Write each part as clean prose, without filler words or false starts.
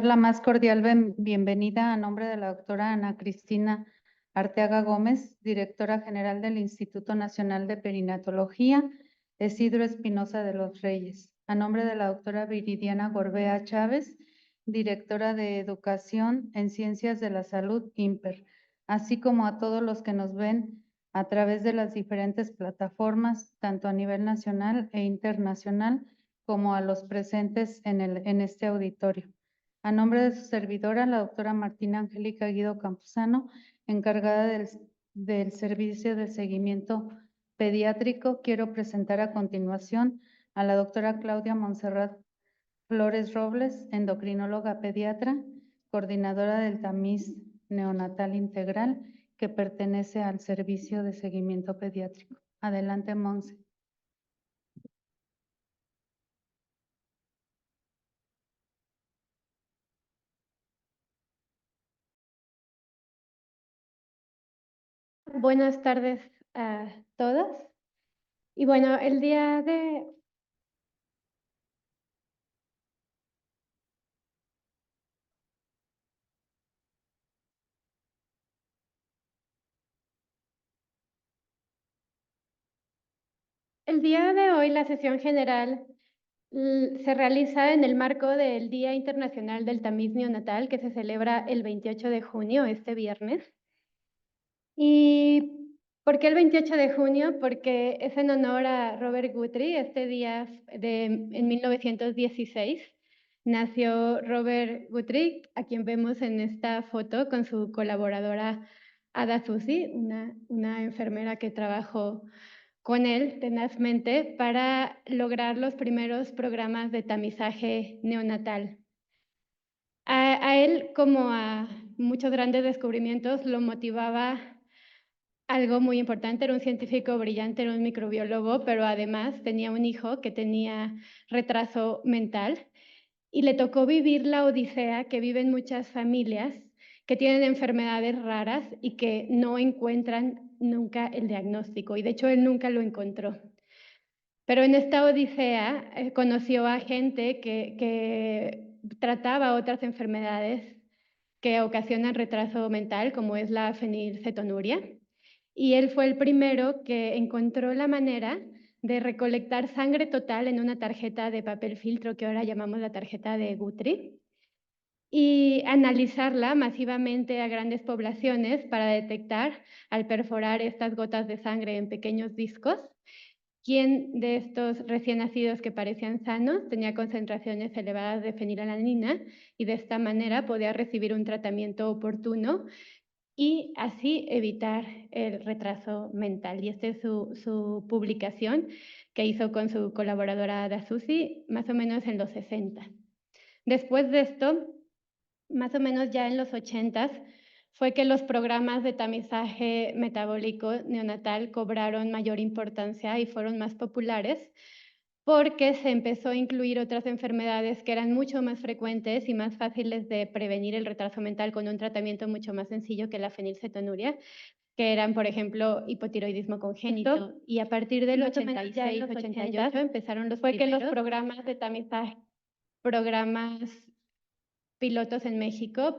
La más cordial bienvenida a nombre de la doctora Ana Cristina Arteaga Gómez, directora general del Instituto Nacional de Perinatología, Isidro Espinosa de los Reyes. A nombre de la doctora Viridiana Gorbea Chávez, directora de Educación en Ciencias de la Salud, IMPER, así como a todos los que nos ven a través de las diferentes plataformas, tanto a nivel nacional e internacional, como a los presentes en este auditorio. A nombre de su servidora, la doctora Martina Angélica Guido Campuzano, encargada del servicio de seguimiento pediátrico, quiero presentar a continuación a la doctora Claudia Montserrat Flores Robles, endocrinóloga pediatra, coordinadora del tamiz neonatal integral, que pertenece al servicio de seguimiento pediátrico. Adelante, Monse. Buenas tardes a todos. Y bueno, el día de hoy la sesión general se realiza en el marco del Día Internacional del Tamiz Neonatal, que se celebra el 28 de junio, este viernes. ¿Y por qué el 28 de junio? Porque es en honor a Robert Guthrie. Este día en 1916 nació Robert Guthrie, a quien vemos en esta foto con su colaboradora Ada Susi, una enfermera que trabajó con él tenazmente para lograr los primeros programas de tamizaje neonatal. A él, como a muchos grandes descubrimientos, lo motivaba algo muy importante. Era un científico brillante, era un microbiólogo, pero además tenía un hijo que tenía retraso mental y le tocó vivir la odisea que viven muchas familias que tienen enfermedades raras y que no encuentran nunca el diagnóstico, y de hecho él nunca lo encontró. Pero en esta odisea conoció a gente que trataba otras enfermedades que ocasionan retraso mental, como es la fenilcetonuria, y él fue el primero que encontró la manera de recolectar sangre total en una tarjeta de papel filtro que ahora llamamos la tarjeta de Guthrie, y analizarla masivamente a grandes poblaciones para detectar, al perforar estas gotas de sangre en pequeños discos, quién de estos recién nacidos que parecían sanos tenía concentraciones elevadas de fenilalanina, y de esta manera podía recibir un tratamiento oportuno y así evitar el retraso mental. Y esta es su publicación que hizo con su colaboradora Ada Susi, más o menos en los 60. Después de esto, más o menos ya en los 80, fue que los programas de tamizaje metabólico neonatal cobraron mayor importancia y fueron más populares, porque se empezó a incluir otras enfermedades que eran mucho más frecuentes y más fáciles de prevenir el retraso mental con un tratamiento mucho más sencillo que la fenilcetonuria, que eran, por ejemplo, hipotiroidismo congénito. Y a partir del 86-88 empezaron los programas de tamizaje, programas pilotos en México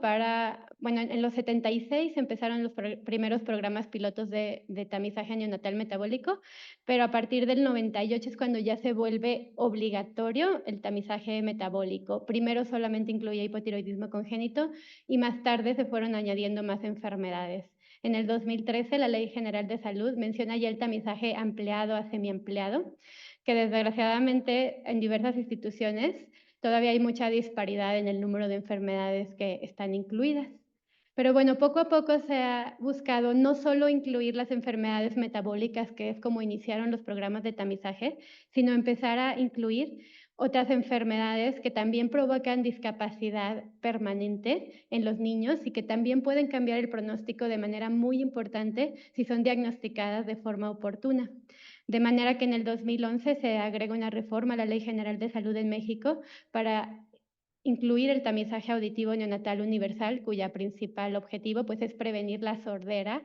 bueno, en los 76 empezaron los primeros programas pilotos de tamizaje neonatal metabólico, pero a partir del 98 es cuando ya se vuelve obligatorio el tamizaje metabólico. Primero solamente incluía hipotiroidismo congénito y más tarde se fueron añadiendo más enfermedades. En el 2013 la Ley General de Salud menciona ya el tamizaje ampliado a semiampliado, que desgraciadamente en diversas instituciones todavía hay mucha disparidad en el número de enfermedades que están incluidas. Pero bueno, poco a poco se ha buscado no solo incluir las enfermedades metabólicas, que es como iniciaron los programas de tamizaje, sino empezar a incluir otras enfermedades que también provocan discapacidad permanente en los niños y que también pueden cambiar el pronóstico de manera muy importante si son diagnosticadas de forma oportuna. De manera que en el 2011 se agrega una reforma a la Ley General de Salud en México para incluir el tamizaje auditivo neonatal universal, cuya principal objetivo pues, es prevenir la sordera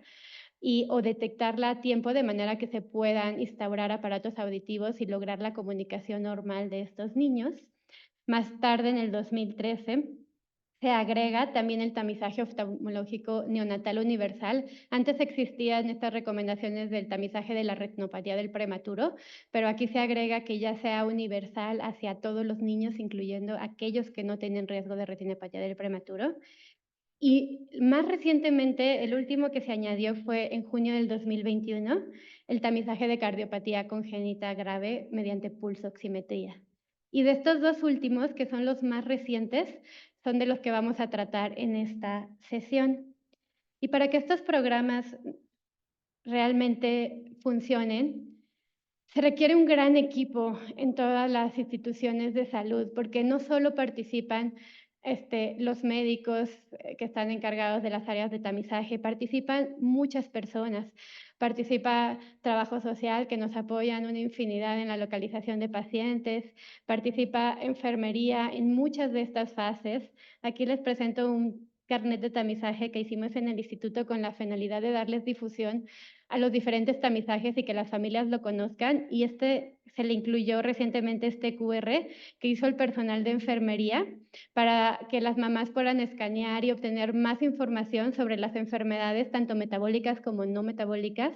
o detectarla a tiempo, de manera que se puedan instaurar aparatos auditivos y lograr la comunicación normal de estos niños. Más tarde, en el 2013, se agrega también el tamizaje oftalmológico neonatal universal. Antes existían estas recomendaciones del tamizaje de la retinopatía del prematuro, pero aquí se agrega que ya sea universal hacia todos los niños, incluyendo aquellos que no tienen riesgo de retinopatía del prematuro. Y más recientemente, el último que se añadió fue en junio del 2021, el tamizaje de cardiopatía congénita grave mediante pulsoximetría. Y de estos dos últimos, que son los más recientes, son de los que vamos a tratar en esta sesión. Y para que estos programas realmente funcionen, se requiere un gran equipo en todas las instituciones de salud, porque no solo participan los médicos que están encargados de las áreas de tamizaje, participan muchas personas. Participa trabajo social que nos apoyan una infinidad en la localización de pacientes, participa enfermería en muchas de estas fases. Aquí les presento un carnet de tamizaje que hicimos en el instituto con la finalidad de darles difusión a los diferentes tamizajes y que las familias lo conozcan. Y se le incluyó recientemente este QR que hizo el personal de enfermería para que las mamás puedan escanear y obtener más información sobre las enfermedades, tanto metabólicas como no metabólicas,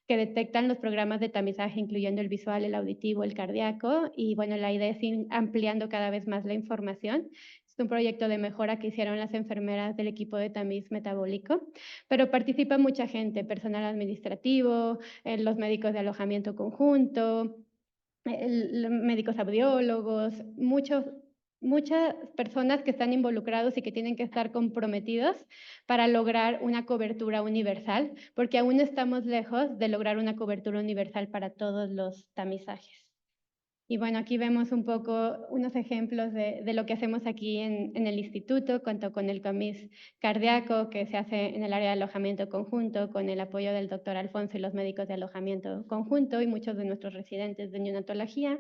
que detectan los programas de tamizaje, incluyendo el visual, el auditivo, el cardíaco. Y bueno, la idea es ir ampliando cada vez más la información. Es un proyecto de mejora que hicieron las enfermeras del equipo de tamiz metabólico, pero participa mucha gente, personal administrativo, los médicos de alojamiento conjunto, médicos audiólogos, muchas personas que están involucrados y que tienen que estar comprometidos para lograr una cobertura universal, porque aún estamos lejos de lograr una cobertura universal para todos los tamizajes. Y bueno, aquí vemos un poco unos ejemplos de lo que hacemos aquí en el instituto, tanto con el tamiz cardíaco que se hace en el área de alojamiento conjunto, con el apoyo del doctor Alfonso y los médicos de alojamiento conjunto y muchos de nuestros residentes de neonatología.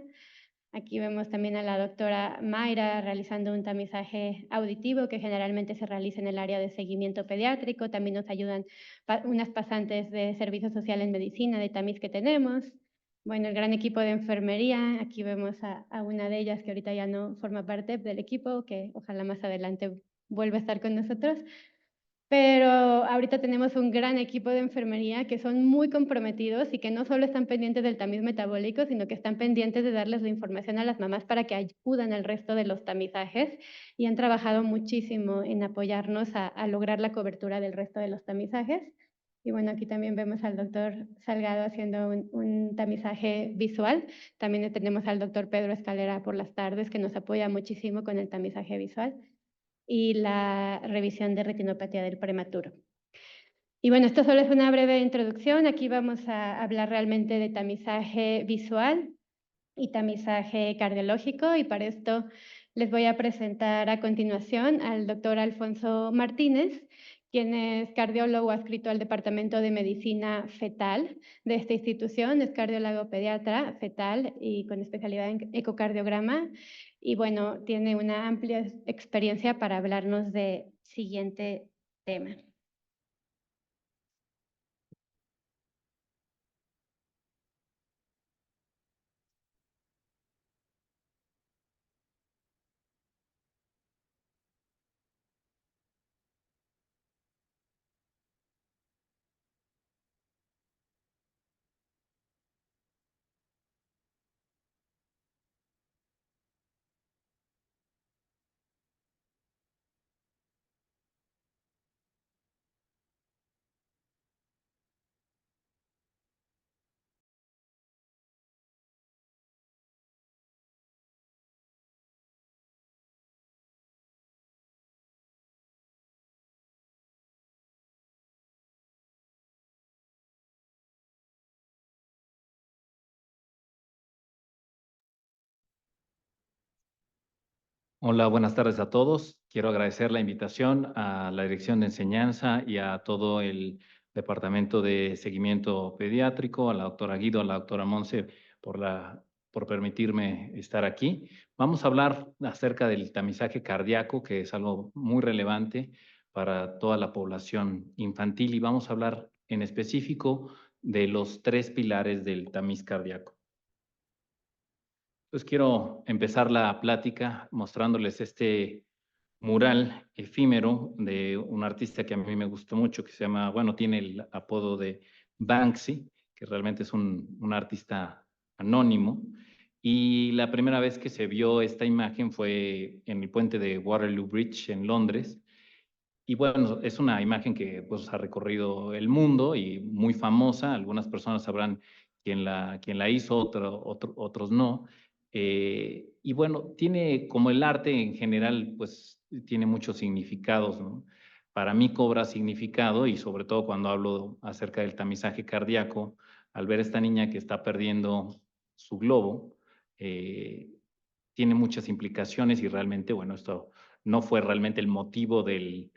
Aquí vemos también a la doctora Mayra realizando un tamizaje auditivo que generalmente se realiza en el área de seguimiento pediátrico. También nos ayudan unas pasantes de servicio social en medicina de tamiz que tenemos. Bueno, el gran equipo de enfermería, aquí vemos a una de ellas que ahorita ya no forma parte del equipo, que ojalá más adelante vuelva a estar con nosotros. Pero ahorita tenemos un gran equipo de enfermería que son muy comprometidos y que no solo están pendientes del tamiz metabólico, sino que están pendientes de darles la información a las mamás para que acudan al resto de los tamizajes y han trabajado muchísimo en apoyarnos a lograr la cobertura del resto de los tamizajes. Y bueno, aquí también vemos al doctor Salgado haciendo un tamizaje visual. También tenemos al doctor Pedro Escalera por las tardes, que nos apoya muchísimo con el tamizaje visual y la revisión de retinopatía del prematuro. Y bueno, esto solo es una breve introducción. Aquí vamos a hablar realmente de tamizaje visual y tamizaje cardiológico, y para esto les voy a presentar a continuación al doctor Alfonso Martínez, quien es cardiólogo adscrito al Departamento de Medicina Fetal de esta institución, es cardiólogo pediatra fetal y con especialidad en ecocardiograma, y bueno, tiene una amplia experiencia para hablarnos de siguiente tema. Hola, buenas tardes a todos. Quiero agradecer la invitación a la Dirección de Enseñanza y a todo el Departamento de Seguimiento Pediátrico, a la doctora Guido, a la doctora Monse, por permitirme estar aquí. Vamos a hablar acerca del tamizaje cardíaco, que es algo muy relevante para toda la población infantil, y vamos a hablar en específico de los 3 pilares del tamiz cardíaco. Pues quiero empezar la plática mostrándoles este mural efímero de un artista que a mí me gustó mucho, que se llama, bueno, tiene el apodo de Banksy, que realmente es un artista anónimo. Y la primera vez que se vio esta imagen fue en el puente de Waterloo Bridge en Londres. Y bueno, es una imagen que pues, ha recorrido el mundo y muy famosa. Algunas personas sabrán quién la hizo, otros no. Y bueno, tiene como el arte en general, pues tiene muchos significados, ¿no? Para mí cobra significado y sobre todo cuando hablo acerca del tamizaje cardíaco, al ver a esta niña que está perdiendo su globo, tiene muchas implicaciones y realmente, bueno, esto no fue realmente el motivo del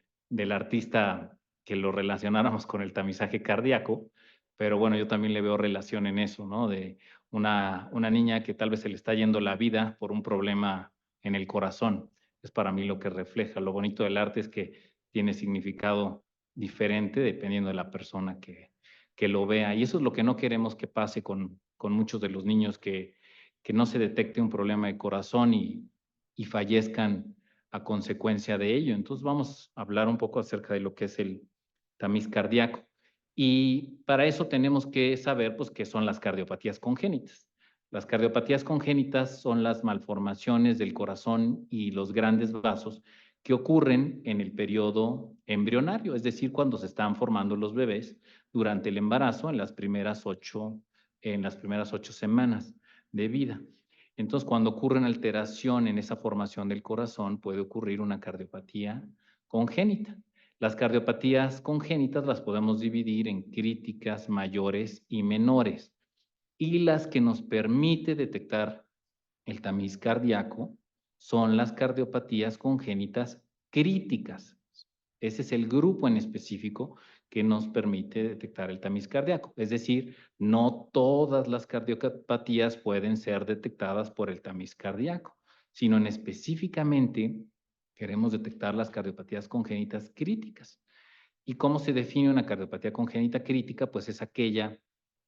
artista que lo relacionáramos con el tamizaje cardíaco, pero bueno, yo también le veo relación en eso, ¿no? De una niña que tal vez se le está yendo la vida por un problema en el corazón. Es para mí lo que refleja. Lo bonito del arte es que tiene significado diferente dependiendo de la persona que lo vea. Y eso es lo que no queremos que pase con muchos de los niños que no se detecte un problema de corazón y fallezcan a consecuencia de ello. Entonces vamos a hablar un poco acerca de lo que es el tamiz cardíaco. Y para eso tenemos que saber pues, qué son las cardiopatías congénitas. Las cardiopatías congénitas son las malformaciones del corazón y los grandes vasos que ocurren en el periodo embrionario, es decir, cuando se están formando los bebés durante el embarazo en las primeras 8 semanas de vida. Entonces, cuando ocurre una alteración en esa formación del corazón, puede ocurrir una cardiopatía congénita. Las cardiopatías congénitas las podemos dividir en críticas, mayores y menores. Y las que nos permite detectar el tamiz cardíaco son las cardiopatías congénitas críticas. Ese es el grupo en específico que nos permite detectar el tamiz cardíaco. Es decir, no todas las cardiopatías pueden ser detectadas por el tamiz cardíaco, sino en específicamente queremos detectar las cardiopatías congénitas críticas. ¿Y cómo se define una cardiopatía congénita crítica? Pues es aquella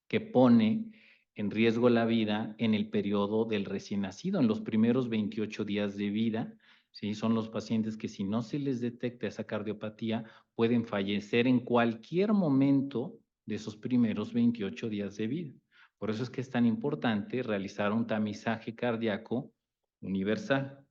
que pone en riesgo la vida en el periodo del recién nacido, en los primeros 28 días de vida. ¿Sí? Son los pacientes que si no se les detecta esa cardiopatía, pueden fallecer en cualquier momento de esos primeros 28 días de vida. Por eso es que es tan importante realizar un tamizaje cardíaco universal.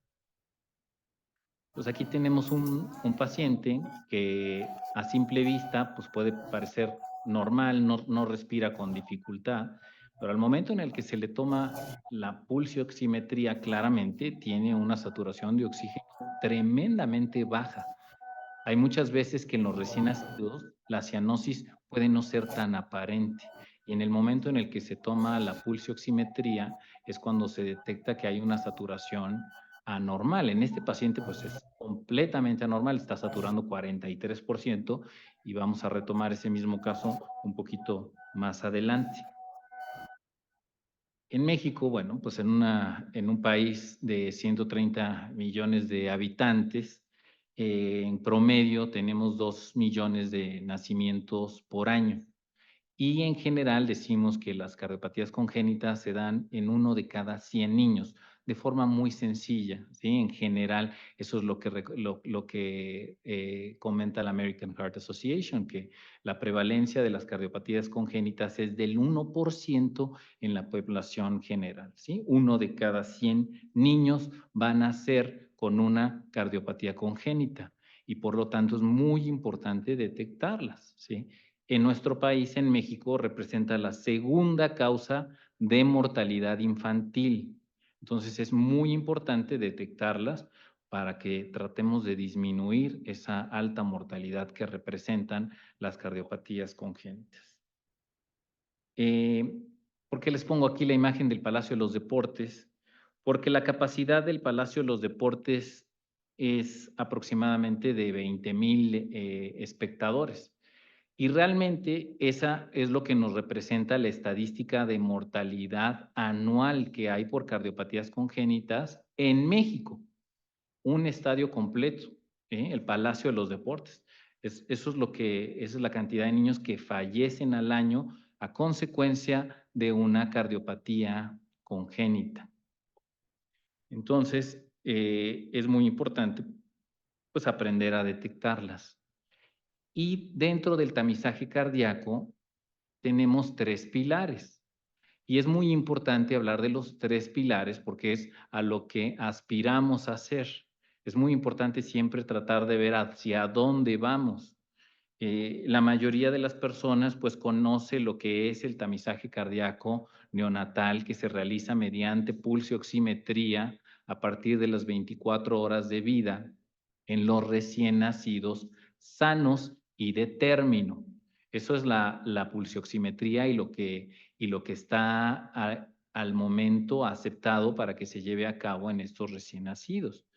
Pues aquí tenemos un paciente que a simple vista pues puede parecer normal, no respira con dificultad, pero al momento en el que se le toma la pulsioximetría claramente tiene una saturación de oxígeno tremendamente baja. Hay muchas veces que en los recién nacidos la cianosis puede no ser tan aparente y en el momento en el que se toma la pulsioximetría es cuando se detecta que hay una saturación anormal. En este paciente pues es completamente anormal, está saturando 43% y vamos a retomar ese mismo caso un poquito más adelante. En México, bueno, pues en un país de 130 millones de habitantes, en promedio tenemos 2 millones de nacimientos por año. Y en general decimos que las cardiopatías congénitas se dan en 1 de cada 100 niños, de forma muy sencilla, ¿sí? En general, eso es lo que comenta la American Heart Association, que la prevalencia de las cardiopatías congénitas es del 1% en la población general, ¿sí? 1 de cada 100 niños van a nacer con una cardiopatía congénita y por lo tanto es muy importante detectarlas, ¿sí? En nuestro país, en México, representa la segunda causa de mortalidad infantil. Entonces, es muy importante detectarlas para que tratemos de disminuir esa alta mortalidad que representan las cardiopatías congénitas. ¿Por qué les pongo aquí la imagen del Palacio de los Deportes? Porque la capacidad del Palacio de los Deportes es aproximadamente de 20,000 espectadores. Y realmente esa es lo que nos representa la estadística de mortalidad anual que hay por cardiopatías congénitas en México. Un estadio completo, el Palacio de los Deportes. Esa es la cantidad de niños que fallecen al año a consecuencia de una cardiopatía congénita. Entonces, es muy importante pues aprender a detectarlas. Y dentro del tamizaje cardíaco tenemos 3 pilares. Y es muy importante hablar de los 3 pilares porque es a lo que aspiramos a hacer. Es muy importante siempre tratar de ver hacia dónde vamos. La mayoría de las personas pues conoce lo que es el tamizaje cardíaco neonatal que se realiza mediante pulsioximetría a partir de las 24 horas de vida en los recién nacidos sanos y de término. Eso es la pulsioximetría y lo que está al momento aceptado para que se lleve a cabo en estos recién nacidos.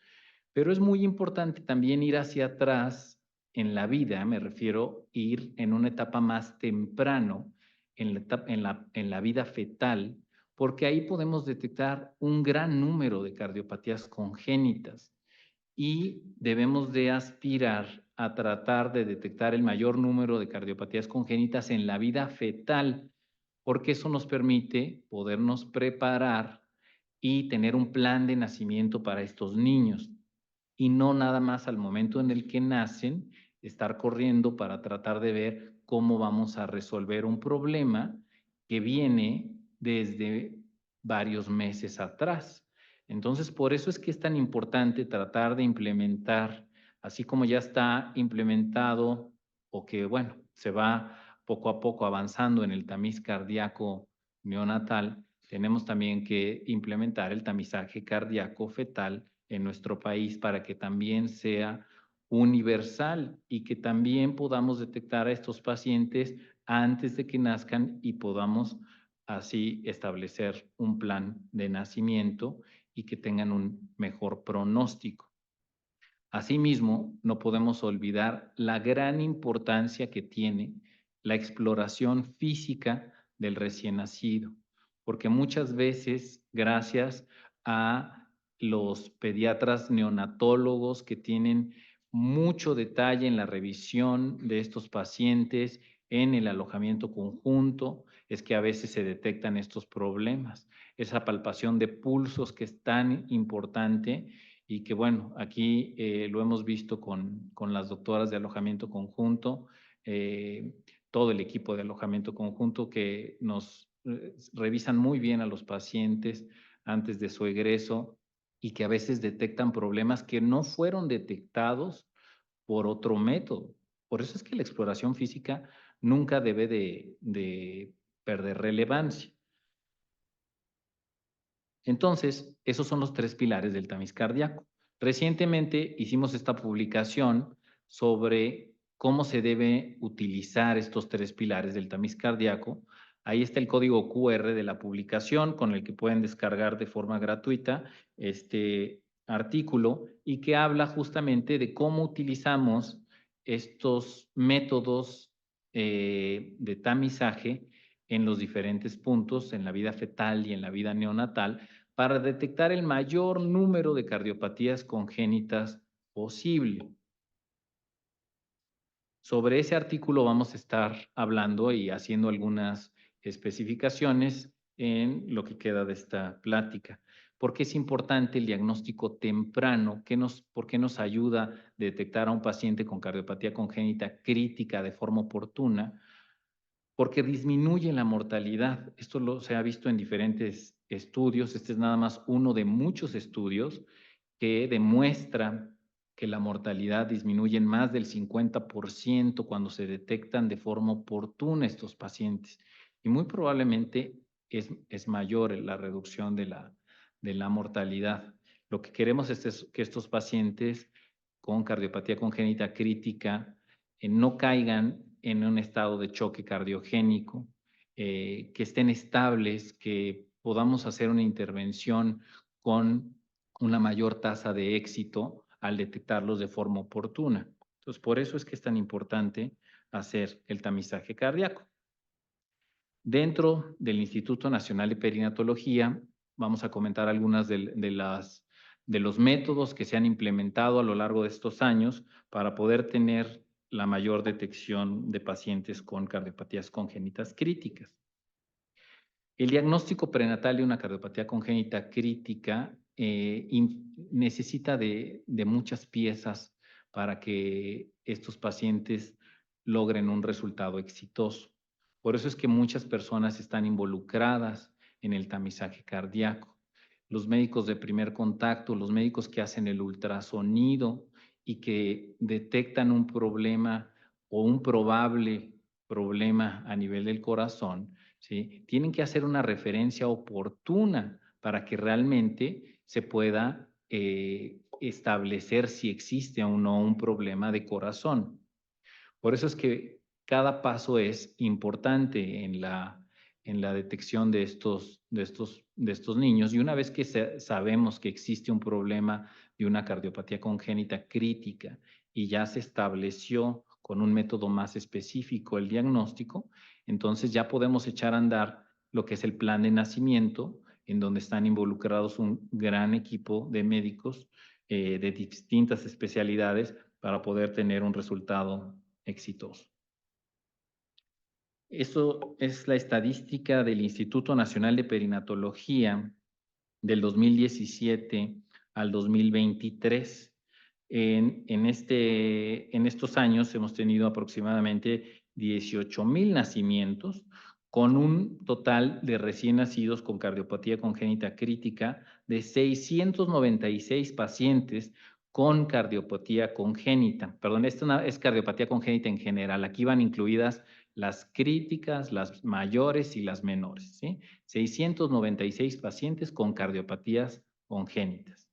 Pero es muy importante también ir hacia atrás en la vida, me refiero ir en una etapa más temprano, en la vida fetal, porque ahí podemos detectar un gran número de cardiopatías congénitas y debemos de aspirar a tratar de detectar el mayor número de cardiopatías congénitas en la vida fetal, porque eso nos permite podernos preparar y tener un plan de nacimiento para estos niños y no nada más al momento en el que nacen, estar corriendo para tratar de ver cómo vamos a resolver un problema que viene desde varios meses atrás. Entonces, por eso es que es tan importante tratar de implementar, así como ya está implementado o que, bueno, se va poco a poco avanzando en el tamiz cardíaco neonatal, tenemos también que implementar el tamizaje cardíaco fetal en nuestro país para que también sea universal y que también podamos detectar a estos pacientes antes de que nazcan y podamos así establecer un plan de nacimiento y que tengan un mejor pronóstico. Asimismo, no podemos olvidar la gran importancia que tiene la exploración física del recién nacido, porque muchas veces, gracias a los pediatras neonatólogos que tienen mucho detalle en la revisión de estos pacientes, en el alojamiento conjunto, es que a veces se detectan estos problemas. Esa palpación de pulsos que es tan importante y que bueno, aquí lo hemos visto con las doctoras de alojamiento conjunto, todo el equipo de alojamiento conjunto que nos revisan muy bien a los pacientes antes de su egreso y que a veces detectan problemas que no fueron detectados por otro método. Por eso es que la exploración física nunca debe de perder relevancia. Entonces, esos son los 3 pilares del tamiz cardíaco. Recientemente hicimos esta publicación sobre cómo se debe utilizar estos 3 pilares del tamiz cardíaco. Ahí está el código QR de la publicación con el que pueden descargar de forma gratuita este artículo y que habla justamente de cómo utilizamos estos métodos de tamizaje en los diferentes puntos, en la vida fetal y en la vida neonatal, para detectar el mayor número de cardiopatías congénitas posible. Sobre ese artículo vamos a estar hablando y haciendo algunas especificaciones en lo que queda de esta plática. ¿Por qué es importante el diagnóstico temprano? ¿Por qué nos ayuda a detectar a un paciente con cardiopatía congénita crítica de forma oportuna? Porque disminuye la mortalidad. Esto se ha visto en diferentes estudios. Este es nada más uno de muchos estudios que demuestra que la mortalidad disminuye en más del 50% cuando se detectan de forma oportuna estos pacientes. Y muy probablemente es mayor la reducción de la mortalidad. Lo que queremos es que estos pacientes con cardiopatía congénita crítica no caigan en un estado de choque cardiogénico, que estén estables, que podamos hacer una intervención con una mayor tasa de éxito al detectarlos de forma oportuna. Entonces, por eso es que es tan importante hacer el tamizaje cardíaco. Dentro del Instituto Nacional de Perinatología, vamos a comentar algunas de los métodos que se han implementado a lo largo de estos años para poder tener la mayor detección de pacientes con cardiopatías congénitas críticas. El diagnóstico prenatal de una cardiopatía congénita crítica necesita de muchas piezas para que estos pacientes logren un resultado exitoso. Por eso es que muchas personas están involucradas en el tamizaje cardíaco. Los médicos de primer contacto, los médicos que hacen el ultrasonido y que detectan un problema o un probable problema a nivel del corazón, ¿sí? Tienen que hacer una referencia oportuna para que realmente se pueda establecer si existe o no un problema de corazón. Por eso es que cada paso es importante en la detección de estos niños. Y una vez que sabemos que existe un problema de una cardiopatía congénita crítica y ya se estableció con un método más específico el diagnóstico, entonces ya podemos echar a andar lo que es el plan de nacimiento, en donde están involucrados un gran equipo de médicos de distintas especialidades para poder tener un resultado exitoso. Eso es la estadística del Instituto Nacional de Perinatología del 2017 al 2023. En estos años hemos tenido aproximadamente 18,000 nacimientos, con un total de recién nacidos con cardiopatía congénita crítica de 696 pacientes con cardiopatía congénita. Perdón, esta es cardiopatía congénita en general. Aquí van incluidas las críticas, las mayores y las menores, ¿sí? 696 pacientes con cardiopatías congénitas.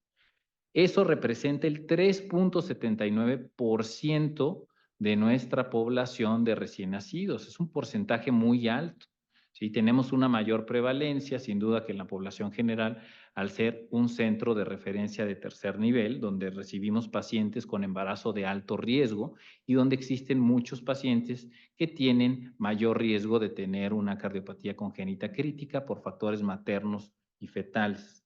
Eso representa el 3.79% de nuestra población de recién nacidos. Es un porcentaje muy alto. ¿Sí? Tenemos una mayor prevalencia, sin duda, que en la población general, al ser un centro de referencia de tercer nivel, donde recibimos pacientes con embarazo de alto riesgo y donde existen muchos pacientes que tienen mayor riesgo de tener una cardiopatía congénita crítica por factores maternos y fetales.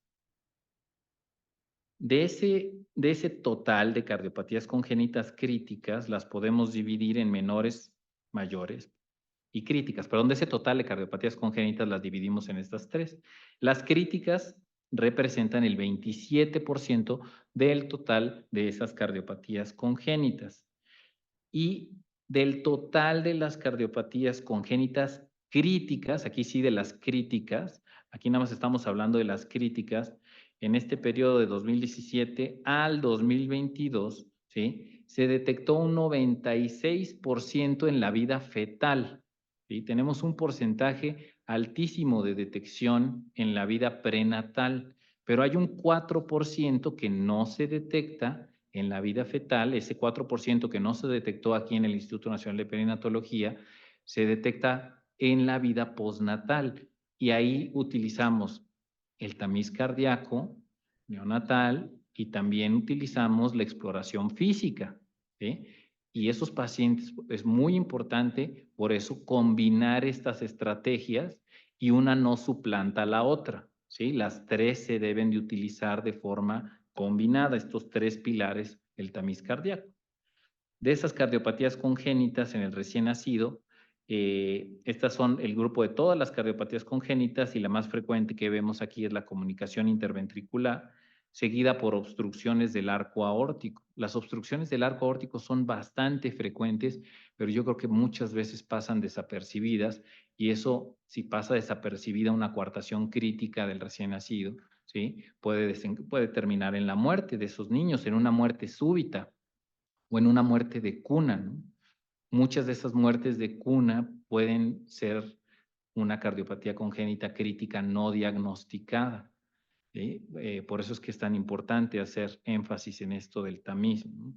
De ese total de cardiopatías congénitas críticas, las podemos dividir en menores, mayores y críticas. Perdón, de ese total de cardiopatías congénitas las dividimos en estas tres. Las críticas representan el 27% del total de esas cardiopatías congénitas. Y del total de las cardiopatías congénitas críticas, aquí sí de las críticas, aquí nada más estamos hablando de las críticas, en este periodo de 2017 al 2022, ¿sí? Se detectó un 96% en la vida fetal, ¿sí? Tenemos un porcentaje altísimo de detección en la vida prenatal, pero hay un 4% que no se detecta en la vida fetal. Ese 4% que no se detectó aquí en el Instituto Nacional de Perinatología, se detecta en la vida postnatal. Y ahí utilizamos el tamiz cardíaco neonatal y también utilizamos la exploración física, ¿sí? Y esos pacientes es muy importante, por eso combinar estas estrategias y una no suplanta a la otra, ¿sí? Las tres se deben de utilizar de forma combinada, estos tres pilares, el tamiz cardíaco. De esas cardiopatías congénitas en el recién nacido, estas son el grupo de todas las cardiopatías congénitas y la más frecuente que vemos aquí es la comunicación interventricular, seguida por obstrucciones del arco aórtico. Las obstrucciones del arco aórtico son bastante frecuentes, pero yo creo que muchas veces pasan desapercibidas y eso, si pasa desapercibida una coartación crítica del recién nacido, ¿sí? Puede terminar en la muerte de esos niños, en una muerte súbita o en una muerte de cuna, ¿no? Muchas de esas muertes de cuna pueden ser una cardiopatía congénita crítica no diagnosticada, ¿sí? Por eso es que es tan importante hacer énfasis en esto del tamiz, ¿no?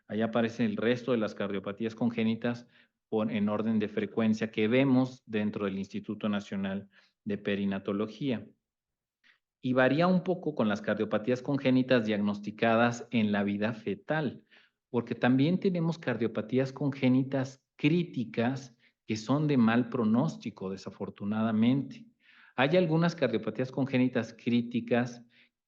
Ahí aparecen el resto de las cardiopatías congénitas en orden de frecuencia que vemos dentro del Instituto Nacional de Perinatología. Y varía un poco con las cardiopatías congénitas diagnosticadas en la vida fetal, porque también tenemos cardiopatías congénitas críticas que son de mal pronóstico, desafortunadamente. Hay algunas cardiopatías congénitas críticas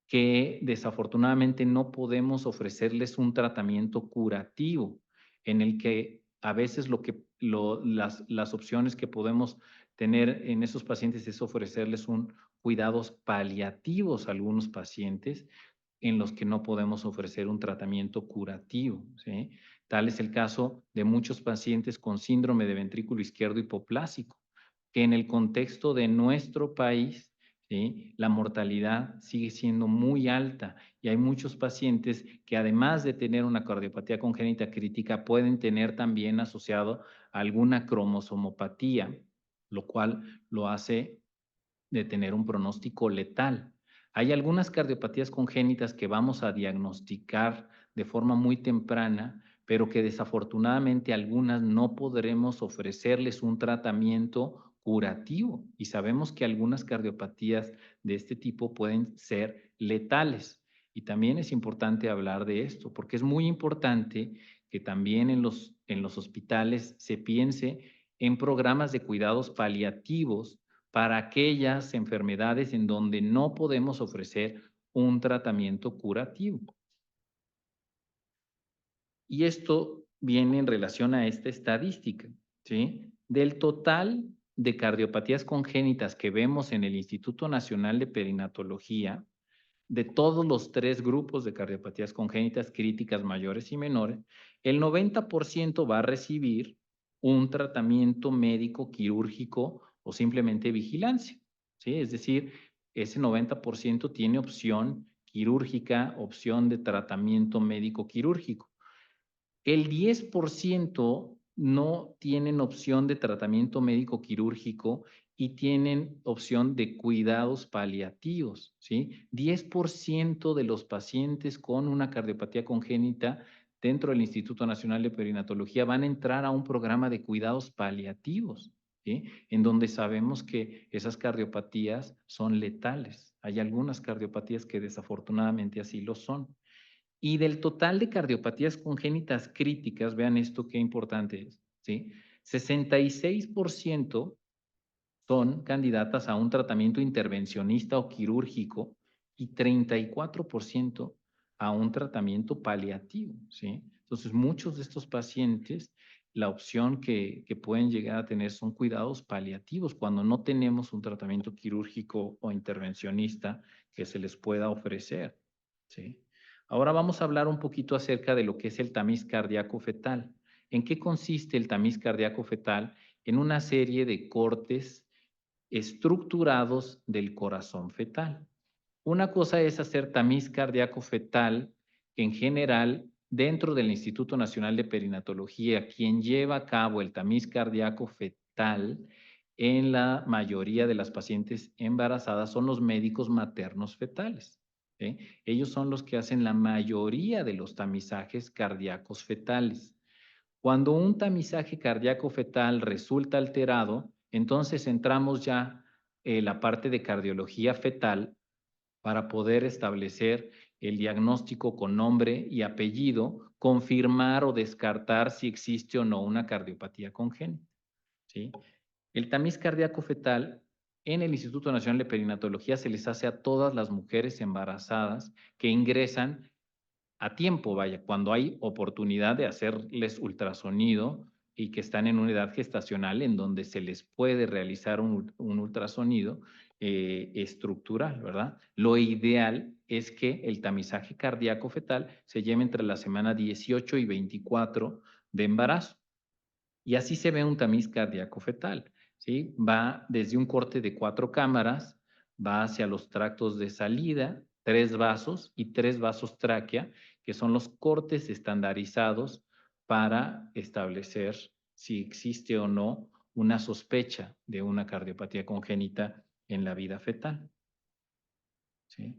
que desafortunadamente no podemos ofrecerles un tratamiento curativo, en el que a veces las opciones que podemos tener en esos pacientes es ofrecerles cuidados paliativos a algunos pacientes en los que no podemos ofrecer un tratamiento curativo, ¿sí? Tal es el caso de muchos pacientes con síndrome de ventrículo izquierdo hipoplásico, que en el contexto de nuestro país, ¿sí?, la mortalidad sigue siendo muy alta y hay muchos pacientes que además de tener una cardiopatía congénita crítica pueden tener también asociado alguna cromosomopatía, lo cual lo hace de tener un pronóstico letal. Hay algunas cardiopatías congénitas que vamos a diagnosticar de forma muy temprana, pero que desafortunadamente algunas no podremos ofrecerles un tratamiento curativo. Y sabemos que algunas cardiopatías de este tipo pueden ser letales. Y también es importante hablar de esto, porque es muy importante que también en los hospitales se piense en programas de cuidados paliativos para aquellas enfermedades en donde no podemos ofrecer un tratamiento curativo. Y esto viene en relación a esta estadística, ¿sí? Del total de cardiopatías congénitas que vemos en el Instituto Nacional de Perinatología, de todos los 3 grupos de cardiopatías congénitas críticas mayores y menores, el 90% va a recibir un tratamiento médico quirúrgico o simplemente vigilancia, ¿sí? Es decir, ese 90% tiene opción quirúrgica, opción de tratamiento médico quirúrgico. El 10% no tienen opción de tratamiento médico quirúrgico y tienen opción de cuidados paliativos, ¿sí? 10% de los pacientes con una cardiopatía congénita dentro del Instituto Nacional de Perinatología van a entrar a un programa de cuidados paliativos, ¿sí? En donde sabemos que esas cardiopatías son letales. Hay algunas cardiopatías que desafortunadamente así lo son. Y del total de cardiopatías congénitas críticas, vean esto qué importante es, ¿sí? 66% son candidatas a un tratamiento intervencionista o quirúrgico y 34% a un tratamiento paliativo, ¿sí? Entonces, muchos de estos pacientes, la opción que pueden llegar a tener son cuidados paliativos cuando no tenemos un tratamiento quirúrgico o intervencionista que se les pueda ofrecer, ¿sí? Ahora vamos a hablar un poquito acerca de lo que es el tamiz cardíaco fetal. ¿En qué consiste el tamiz cardíaco fetal? En una serie de cortes estructurados del corazón fetal. Una cosa es hacer tamiz cardíaco fetal, en general, dentro del Instituto Nacional de Perinatología, quien lleva a cabo el tamiz cardíaco fetal en la mayoría de las pacientes embarazadas son los médicos maternos fetales, ¿sí? Ellos son los que hacen la mayoría de los tamizajes cardíacos fetales. Cuando un tamizaje cardíaco fetal resulta alterado, entonces entramos ya en la parte de cardiología fetal para poder establecer el diagnóstico con nombre y apellido, confirmar o descartar si existe o no una cardiopatía congénita, ¿sí? El tamiz cardíaco fetal en el Instituto Nacional de Perinatología se les hace a todas las mujeres embarazadas que ingresan a tiempo, vaya, cuando hay oportunidad de hacerles ultrasonido y que están en una edad gestacional en donde se les puede realizar un ultrasonido estructural, ¿verdad? Lo ideal es que el tamizaje cardíaco fetal se lleve entre la semana 18 y 24 de embarazo. Y así se ve un tamiz cardíaco fetal, ¿sí? Va desde un corte de 4 cámaras, va hacia los tractos de salida, 3 vasos y 3 vasos tráquea, que son los cortes estandarizados para establecer si existe o no una sospecha de una cardiopatía congénita en la vida fetal, ¿sí?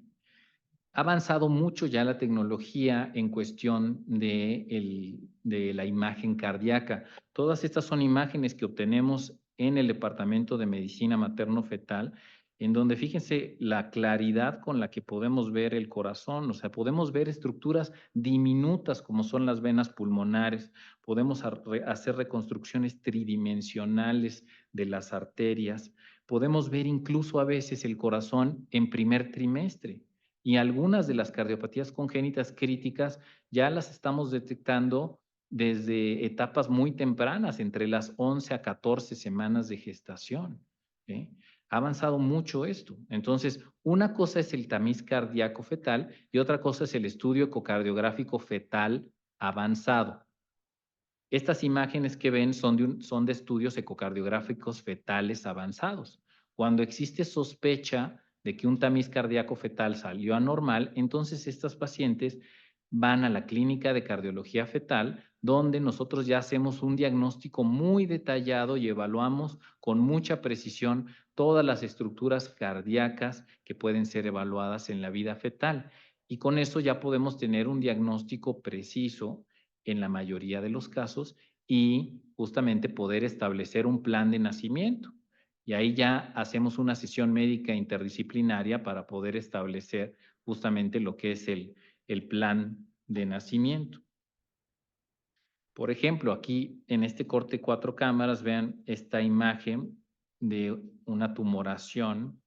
Ha avanzado mucho ya la tecnología en cuestión de la imagen cardíaca. Todas estas son imágenes que obtenemos en el Departamento de Medicina Materno-Fetal, en donde fíjense la claridad con la que podemos ver el corazón, o sea, podemos ver estructuras diminutas como son las venas pulmonares, podemos hacer reconstrucciones tridimensionales de las arterias, podemos ver incluso a veces el corazón en primer trimestre. Y algunas de las cardiopatías congénitas críticas ya las estamos detectando desde etapas muy tempranas, entre las 11 a 14 semanas de gestación, ¿sí? Ha avanzado mucho esto. Entonces, una cosa es el tamiz cardíaco fetal y otra cosa es el estudio ecocardiográfico fetal avanzado. Estas imágenes que ven son de estudios ecocardiográficos fetales avanzados. Cuando existe sospecha de que un tamiz cardíaco fetal salió anormal, entonces estas pacientes van a la clínica de cardiología fetal, donde nosotros ya hacemos un diagnóstico muy detallado y evaluamos con mucha precisión todas las estructuras cardíacas que pueden ser evaluadas en la vida fetal. Y con eso ya podemos tener un diagnóstico preciso en la mayoría de los casos y justamente poder establecer un plan de nacimiento. Y ahí ya hacemos una sesión médica interdisciplinaria para poder establecer justamente lo que es el plan de nacimiento. Por ejemplo, aquí en este corte 4 cámaras, vean esta imagen de una tumoración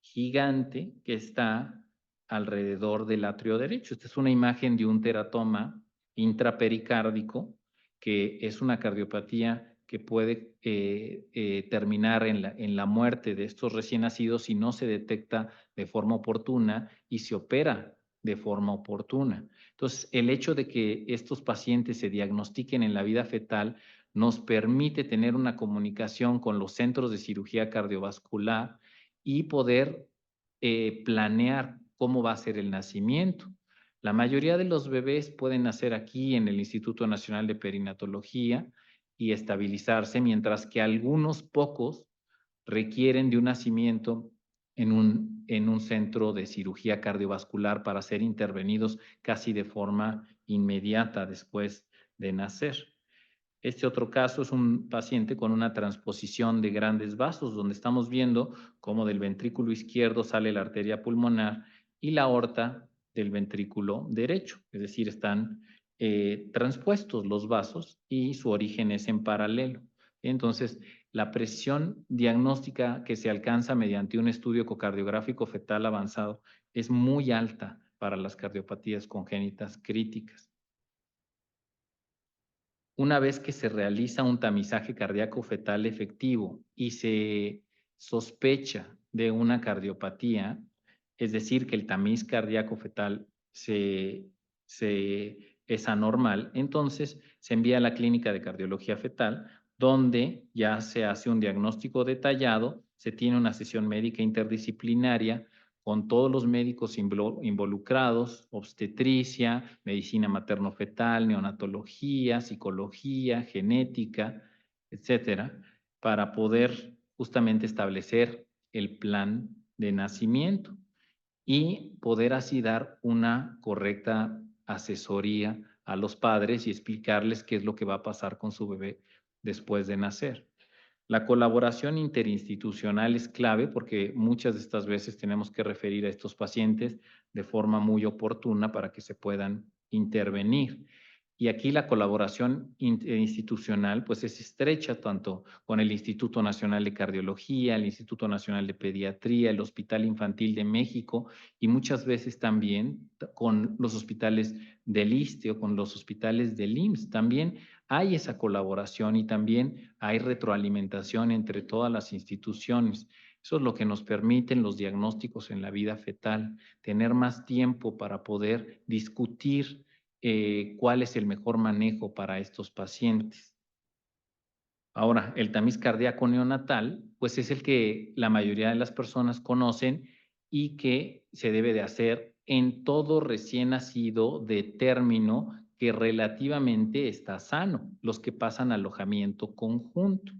gigante que está alrededor del atrio derecho. Esta es una imagen de un teratoma intrapericárdico, que es una cardiopatía que puede terminar en la muerte de estos recién nacidos si no se detecta de forma oportuna y se opera de forma oportuna. Entonces, el hecho de que estos pacientes se diagnostiquen en la vida fetal nos permite tener una comunicación con los centros de cirugía cardiovascular y poder planear cómo va a ser el nacimiento. La mayoría de los bebés pueden nacer aquí en el Instituto Nacional de Perinatología y estabilizarse, mientras que algunos pocos requieren de un nacimiento en un centro de cirugía cardiovascular para ser intervenidos casi de forma inmediata después de nacer. Este otro caso es un paciente con una transposición de grandes vasos, donde estamos viendo cómo del ventrículo izquierdo sale la arteria pulmonar y la aorta del ventrículo derecho, es decir, están transpuestos los vasos y su origen es en paralelo. Entonces, la precisión diagnóstica que se alcanza mediante un estudio ecocardiográfico fetal avanzado es muy alta para las cardiopatías congénitas críticas. Una vez que se realiza un tamizaje cardíaco fetal efectivo y se sospecha de una cardiopatía, es decir, que el tamiz cardíaco fetal es anormal, entonces se envía a la clínica de cardiología fetal, donde ya se hace un diagnóstico detallado, se tiene una sesión médica interdisciplinaria con todos los médicos involucrados, obstetricia, medicina materno-fetal, neonatología, psicología, genética, etcétera, para poder justamente establecer el plan de nacimiento y poder así dar una correcta asesoría a los padres y explicarles qué es lo que va a pasar con su bebé después de nacer. La colaboración interinstitucional es clave porque muchas de estas veces tenemos que referir a estos pacientes de forma muy oportuna para que se puedan intervenir. Y aquí la colaboración institucional pues es estrecha tanto con el Instituto Nacional de Cardiología, el Instituto Nacional de Pediatría, el Hospital Infantil de México y muchas veces también con los hospitales del ISSSTE o con los hospitales del IMSS. También hay esa colaboración y también hay retroalimentación entre todas las instituciones. Eso es lo que nos permiten los diagnósticos en la vida fetal, tener más tiempo para poder discutir cuál es el mejor manejo para estos pacientes. Ahora, el tamiz cardíaco neonatal, pues es el que la mayoría de las personas conocen y que se debe de hacer en todo recién nacido de término que relativamente está sano, los que pasan alojamiento conjunto.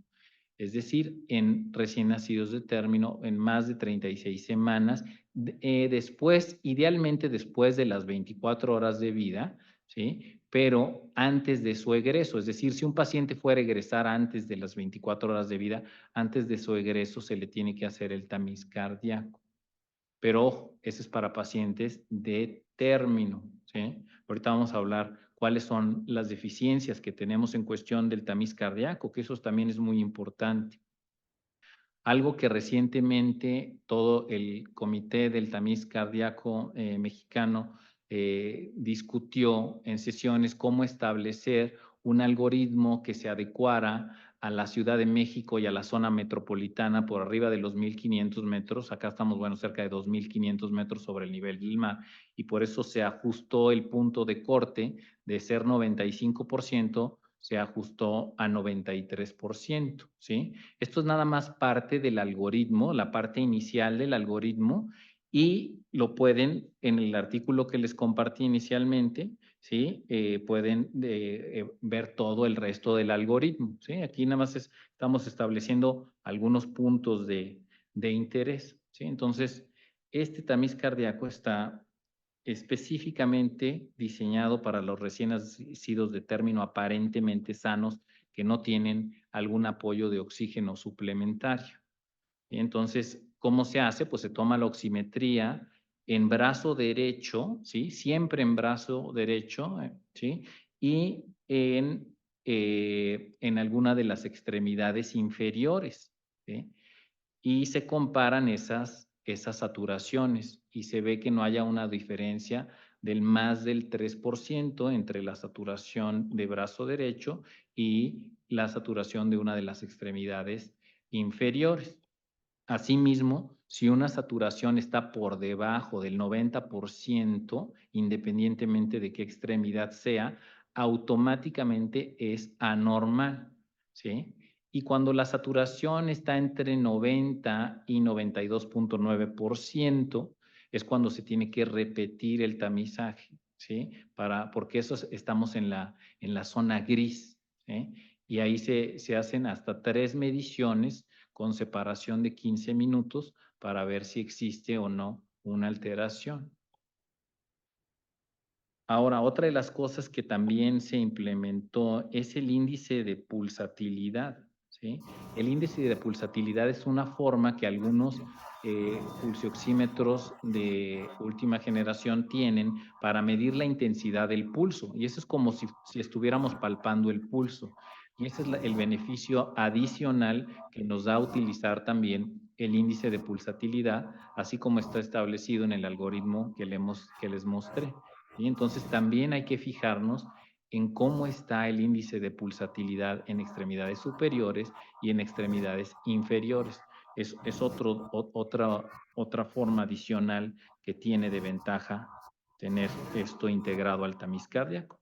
Es decir, en recién nacidos de término en más de 36 semanas, después, idealmente después de las 24 horas de vida, ¿sí? Pero antes de su egreso, es decir, si un paciente fuera a egresar antes de las 24 horas de vida, antes de su egreso se le tiene que hacer el tamiz cardíaco. Pero ojo, eso es para pacientes de término, ¿sí? Ahorita vamos a hablar cuáles son las deficiencias que tenemos en cuestión del tamiz cardíaco, que eso también es muy importante. Algo que recientemente todo el Comité del Tamiz Cardíaco Mexicano discutió en sesiones cómo establecer un algoritmo que se adecuara a la Ciudad de México y a la zona metropolitana por arriba de los 1,500 metros. Acá estamos, bueno, cerca de 2,500 metros sobre el nivel del mar, y por eso se ajustó el punto de corte de ser 95%, se ajustó a 93%, ¿sí? Esto es nada más parte del algoritmo, la parte inicial del algoritmo, y lo pueden, en el artículo que les compartí inicialmente, ¿sí? Pueden ver todo el resto del algoritmo, ¿sí? Aquí nada más estamos estableciendo algunos puntos de interés, ¿sí? Entonces, este tamiz cardíaco está específicamente diseñado para los recién nacidos de término aparentemente sanos que no tienen algún apoyo de oxígeno suplementario. Y entonces, ¿cómo se hace? Pues se toma la oximetría en brazo derecho, ¿sí? Siempre en brazo derecho, ¿sí? Y en alguna de las extremidades inferiores, ¿sí? Y se comparan esas saturaciones y se ve que no haya una diferencia del más del 3% entre la saturación de brazo derecho y la saturación de una de las extremidades inferiores. Asimismo, si una saturación está por debajo del 90%, independientemente de qué extremidad sea, automáticamente es anormal, ¿sí? Y cuando la saturación está entre 90 y 92,9%, es cuando se tiene que repetir el tamizaje, ¿sí? Porque estamos en la zona gris, ¿sí? Y ahí se hacen hasta 3 mediciones con separación de 15 minutos para ver si existe o no una alteración. Ahora, otra de las cosas que también se implementó es el índice de pulsatilidad, ¿sí? El índice de pulsatilidad es una forma que algunos pulsioxímetros de última generación tienen para medir la intensidad del pulso. Y eso es como si estuviéramos palpando el pulso. Y ese es el beneficio adicional que nos da utilizar también el índice de pulsatilidad, así como está establecido en el algoritmo que les mostré. Y entonces también hay que fijarnos en cómo está el índice de pulsatilidad en extremidades superiores y en extremidades inferiores. Es otra forma adicional que tiene de ventaja tener esto integrado al tamiz cardíaco.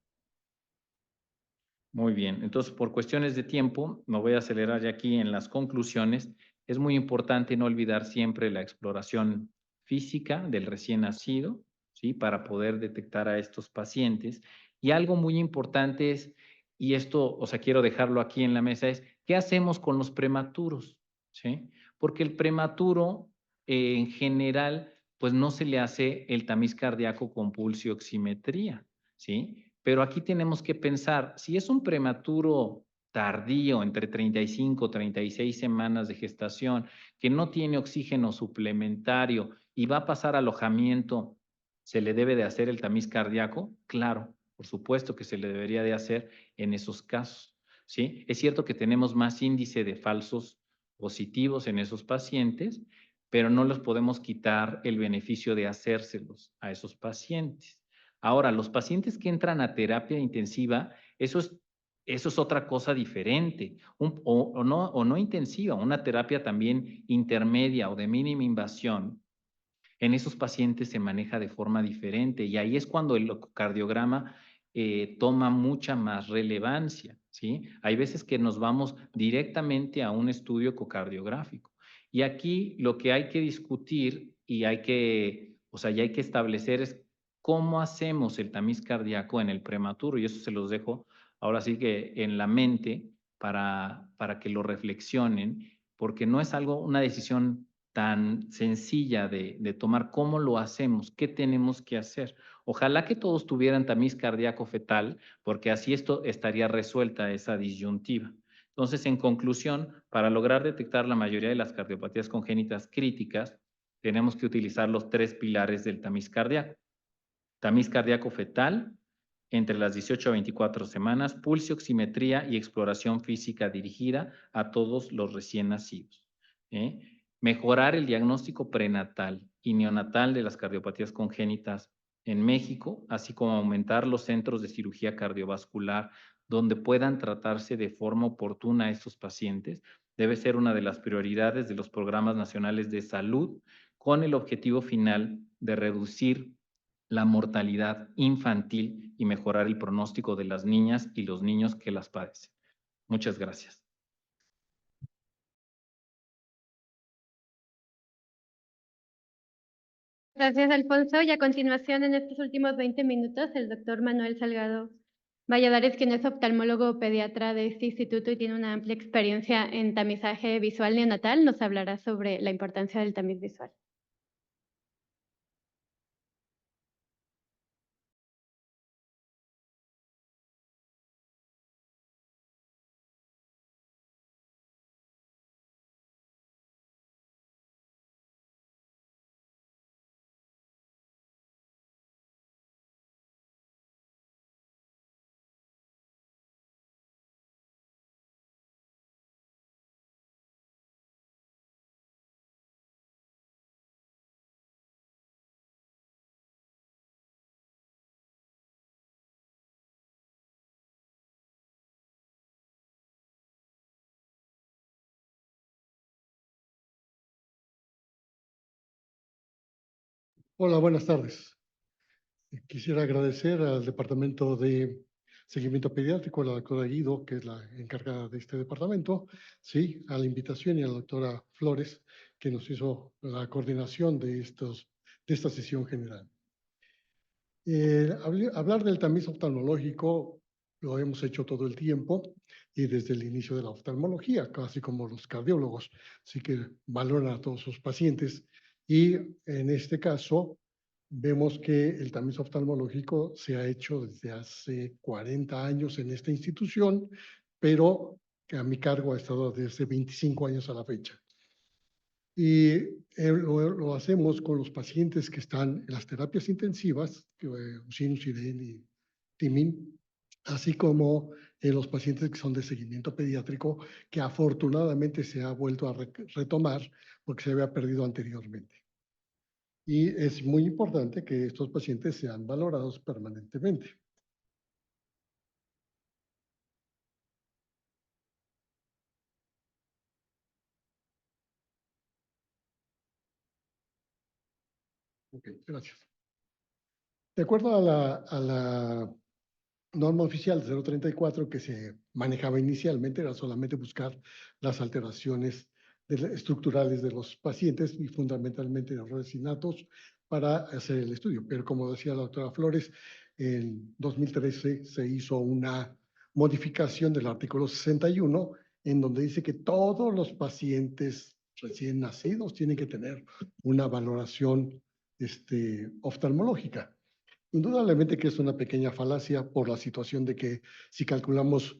Muy bien, entonces por cuestiones de tiempo, me voy a acelerar ya aquí en las conclusiones. Es muy importante no olvidar siempre la exploración física del recién nacido, ¿sí? Para poder detectar a estos pacientes. Y algo muy importante es, y esto, o sea, quiero dejarlo aquí en la mesa, es ¿qué hacemos con los prematuros? ¿Sí? Porque el prematuro, en general, pues no se le hace el tamiz cardíaco con pulsioximetría, ¿sí? Pero aquí tenemos que pensar, si es un prematuro tardío, entre 35 y 36 semanas de gestación, que no tiene oxígeno suplementario y va a pasar alojamiento, ¿se le debe de hacer el tamiz cardíaco? Claro, por supuesto que se le debería de hacer en esos casos, ¿sí? Es cierto que tenemos más índice de falsos positivos en esos pacientes, pero no les podemos quitar el beneficio de hacérselos a esos pacientes. Ahora, los pacientes que entran a terapia intensiva, eso es otra cosa diferente, o no intensiva, una terapia también intermedia o de mínima invasión. En esos pacientes se maneja de forma diferente y ahí es cuando el ecocardiograma toma mucha más relevancia, ¿sí? Hay veces que nos vamos directamente a un estudio ecocardiográfico y aquí lo que hay que discutir y ya hay que establecer es cómo hacemos el tamiz cardíaco en el prematuro, y eso se los dejo ahora sí que en la mente para que lo reflexionen, porque no es una decisión tan sencilla de tomar. ¿Cómo lo hacemos? ¿Qué tenemos que hacer? Ojalá que todos tuvieran tamiz cardíaco fetal, porque así esto estaría resuelta esa disyuntiva. Entonces, en conclusión, para lograr detectar la mayoría de las cardiopatías congénitas críticas, tenemos que utilizar los 3 pilares del tamiz cardíaco. Tamiz cardíaco fetal entre las 18 a 24 semanas, pulsioximetría y exploración física dirigida a todos los recién nacidos. Mejorar el diagnóstico prenatal y neonatal de las cardiopatías congénitas en México, así como aumentar los centros de cirugía cardiovascular donde puedan tratarse de forma oportuna a estos pacientes. Debe ser una de las prioridades de los programas nacionales de salud, con el objetivo final de reducir la mortalidad infantil y mejorar el pronóstico de las niñas y los niños que las padecen. Muchas gracias. Gracias, Alfonso. Y a continuación, en estos últimos 20 minutos, el doctor Manuel Salgado Valladares, quien es oftalmólogo pediatra de este instituto y tiene una amplia experiencia en tamizaje visual neonatal, nos hablará sobre la importancia del tamiz visual. Hola, buenas tardes. Quisiera agradecer al Departamento de Seguimiento Pediátrico, a la doctora Guido, que es la encargada de este departamento, sí, a la invitación y a la doctora Flores, que nos hizo la coordinación de esta sesión general. Hablar del tamiz oftalmológico lo hemos hecho todo el tiempo y desde el inicio de la oftalmología, casi como los cardiólogos, sí que valoran a todos sus pacientes y en este caso vemos que el tamiz oftalmológico se ha hecho desde hace 40 años en esta institución, pero que a mi cargo ha estado desde 25 años a la fecha. Y lo hacemos con los pacientes que están en las terapias intensivas, Sinus, Irene y Timin, así como los pacientes que son de seguimiento pediátrico, que afortunadamente se ha vuelto a retomar porque se había perdido anteriormente. Y es muy importante que estos pacientes sean valorados permanentemente. Ok, gracias. De acuerdo a la norma oficial 034 que se manejaba inicialmente, era solamente buscar las alteraciones estructurales de los pacientes y fundamentalmente errores innatos para hacer el estudio. Pero como decía la doctora Flores, en 2013 se hizo una modificación del artículo 61 en donde dice que todos los pacientes recién nacidos tienen que tener una valoración oftalmológica. Indudablemente que es una pequeña falacia por la situación de que si calculamos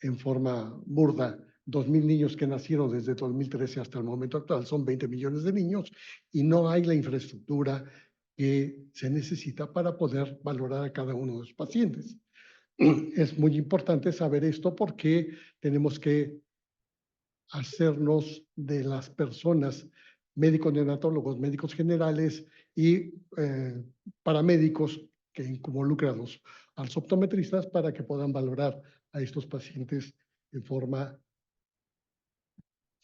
en forma burda 2.000 niños que nacieron desde 2013 hasta el momento actual, son 20 millones de niños y no hay la infraestructura que se necesita para poder valorar a cada uno de los pacientes. Es muy importante saber esto porque tenemos que hacernos de las personas, médicos neonatólogos, médicos generales y paramédicos que involucran a los optometristas para que puedan valorar a estos pacientes en forma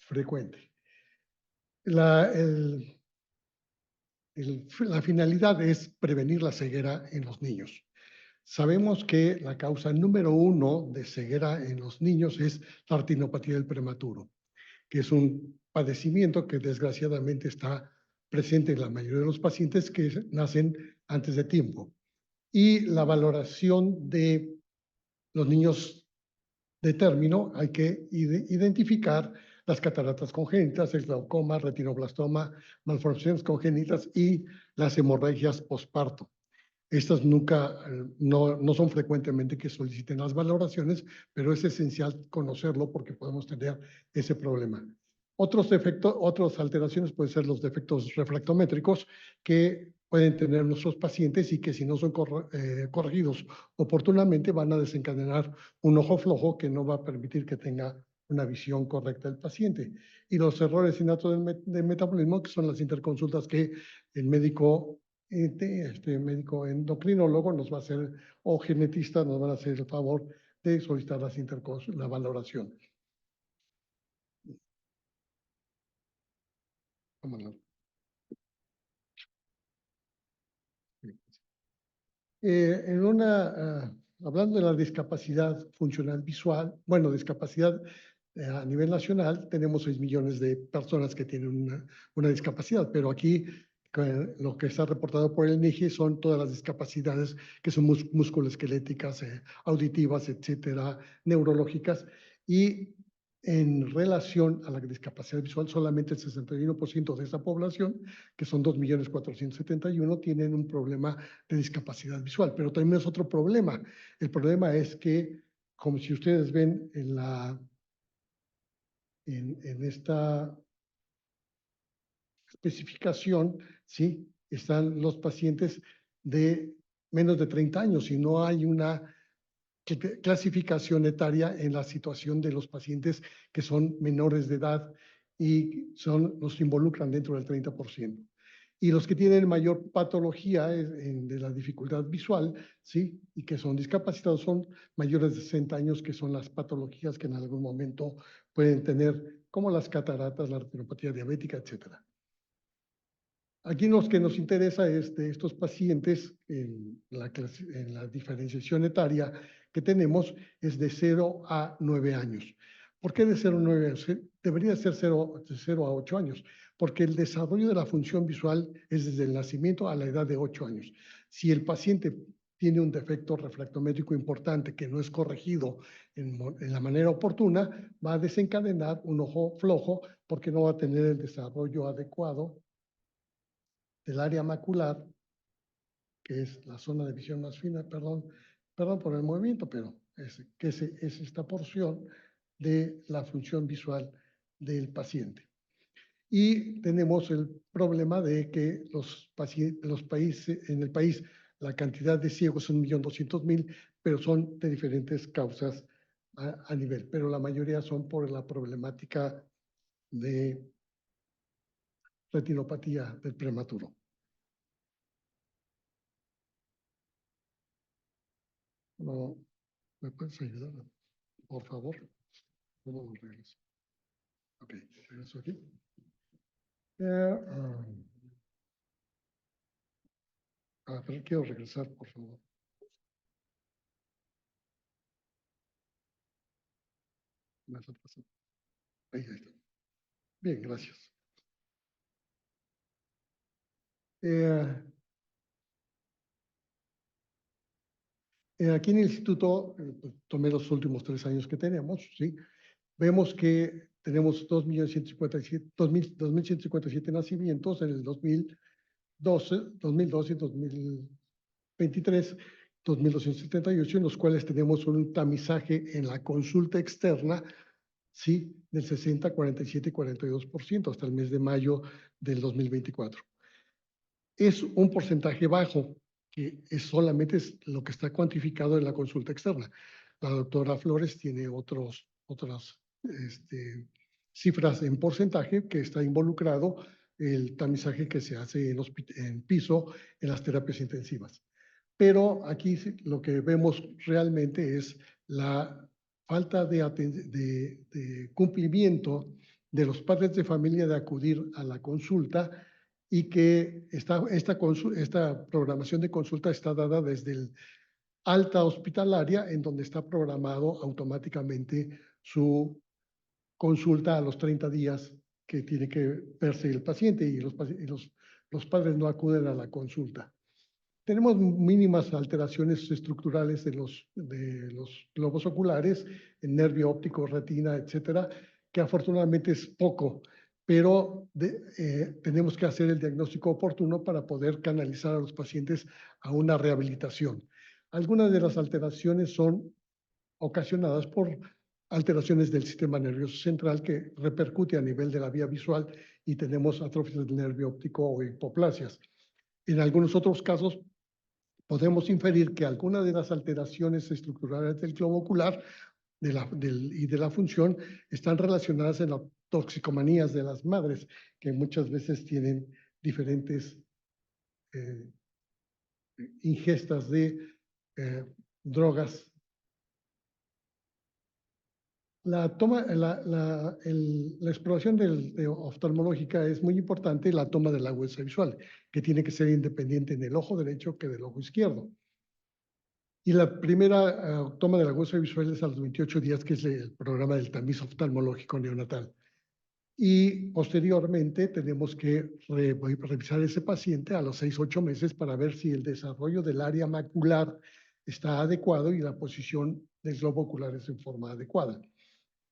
frecuente. La finalidad es prevenir la ceguera en los niños. Sabemos que la causa número 1 de ceguera en los niños es la retinopatía del prematuro, que es un padecimiento que desgraciadamente está presente en la mayoría de los pacientes que nacen antes de tiempo. Y la valoración de los niños de término, hay que identificar las cataratas congénitas, el glaucoma, retinoblastoma, malformaciones congénitas y las hemorragias posparto. Estas no son frecuentemente que soliciten las valoraciones, pero es esencial conocerlo porque podemos tener ese problema. Otras alteraciones pueden ser los defectos refractométricos que pueden tener nuestros pacientes y que si no son corregidos oportunamente van a desencadenar un ojo flojo que no va a permitir que tenga una visión correcta del paciente. Y los errores innatos de metabolismo, que son las interconsultas que el médico médico endocrinólogo nos va a hacer, o genetista nos van a hacer el favor de solicitar la valoración. Vámonos. Hablando de la discapacidad funcional visual, bueno, discapacidad a nivel nacional, tenemos 6 millones de personas que tienen una discapacidad, pero aquí lo que está reportado por el INEGI son todas las discapacidades que son musculoesqueléticas, auditivas, etcétera, neurológicas, y en relación a la discapacidad visual, solamente el 61% de esa población, que son 2.471.000, tienen un problema de discapacidad visual. Pero también es otro problema. El problema es que, como si ustedes ven en esta especificación, ¿sí? Están los pacientes de menos de 30 años y no hay una clasificación etaria en la situación de los pacientes que son menores de edad y los involucran dentro del 30%. Y los que tienen mayor patología de la dificultad visual, ¿sí? Y que son discapacitados son mayores de 60 años, que son las patologías que en algún momento pueden tener, como las cataratas, la retinopatía diabética, etcétera. Aquí lo que nos interesa es de estos pacientes, en la diferenciación etaria que tenemos, es de 0 a 9 años. ¿Por qué de 0 a 9 años? Debería ser de 0 a 8 años, porque el desarrollo de la función visual es desde el nacimiento a la edad de 8 años. Si el paciente tiene un defecto refractométrico importante que no es corregido en la manera oportuna, va a desencadenar un ojo flojo porque no va a tener el desarrollo adecuado del área macular, que es la zona de visión más fina, perdón por el movimiento, pero es esta porción de la función visual del paciente. Y tenemos el problema de que en el país la cantidad de ciegos es 1.200.000, pero son de diferentes causas a nivel, pero la mayoría son por la problemática de retinopatía del prematuro. No, ¿me puedes ayudar? Por favor. ¿Cómo regreso? Ok, regreso aquí. Pero quiero regresar, por favor. Ahí está. Bien, gracias. Aquí en el instituto, pues, tomé los últimos 3 años que tenemos, ¿sí? Vemos que tenemos 2.157 nacimientos en el 2012 y 2023, 2.278, en los cuales tenemos un tamizaje en la consulta externa, sí, del 60, 47 y 42% hasta el mes de mayo del 2024. Es un porcentaje bajo, que solamente es lo que está cuantificado en la consulta externa. La doctora Flores tiene otras cifras en porcentaje que está involucrado el tamizaje que se hace en piso en las terapias intensivas. Pero aquí lo que vemos realmente es la falta de cumplimiento de los padres de familia de acudir a la consulta, y que esta programación de consulta está dada desde el alta hospitalaria, en donde está programado automáticamente su consulta a los 30 días que tiene que verse el paciente, y los padres no acuden a la consulta. Tenemos mínimas alteraciones estructurales de los globos oculares, el nervio óptico, retina, etcétera, que afortunadamente es poco, pero tenemos que hacer el diagnóstico oportuno para poder canalizar a los pacientes a una rehabilitación. Algunas de las alteraciones son ocasionadas por alteraciones del sistema nervioso central que repercute a nivel de la vía visual, y tenemos atrofias del nervio óptico o hipoplasias. En algunos otros casos, podemos inferir que algunas de las alteraciones estructurales del globo ocular y de la función están relacionadas en las toxicomanías de las madres, que muchas veces tienen diferentes ingestas de drogas La exploración oftalmológica es muy importante, la toma de la huesa visual, que tiene que ser independiente en el ojo derecho que del ojo izquierdo. Y la primera toma de la huesa visual es a los 28 días, que es el programa del tamiz oftalmológico neonatal. Y posteriormente tenemos que revisar ese paciente a los 6-8 meses para ver si el desarrollo del área macular está adecuado y la posición del globo ocular es en forma adecuada.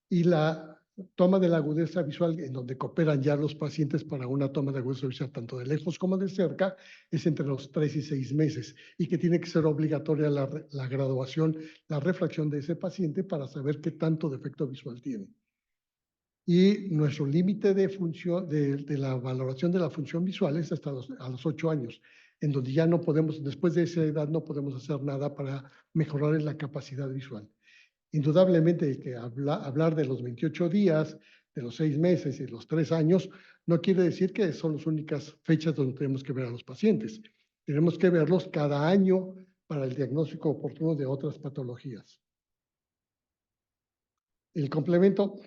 Y la toma de la agudeza visual, en donde cooperan ya los pacientes para una toma de agudeza visual tanto de lejos como de cerca, es entre los 3 y 6 meses y que tiene que ser obligatoria la graduación, la refracción de ese paciente para saber qué tanto defecto visual tiene. Y nuestro límite de función, de la valoración de la función visual es hasta a los 8 años, en donde ya no podemos, después de esa edad no podemos hacer nada para mejorar en la capacidad visual. Indudablemente que hablar de los 28 días, de los 6 meses y los 3 años, no quiere decir que son las únicas fechas donde tenemos que ver a los pacientes. Tenemos que verlos cada año para el diagnóstico oportuno de otras patologías. El complemento,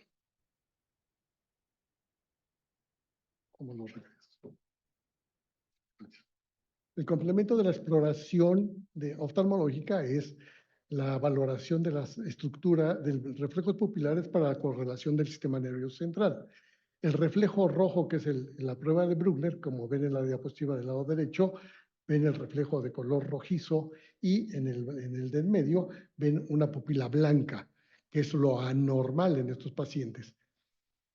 ¿cómo lo regreso? El complemento de la exploración oftalmológica es la valoración de la estructura de reflejos pupilares para la correlación del sistema nervioso central. El reflejo rojo, que es la prueba de Brugner, como ven en la diapositiva del lado derecho, ven el reflejo de color rojizo y en el del medio ven una pupila blanca, que es lo anormal en estos pacientes.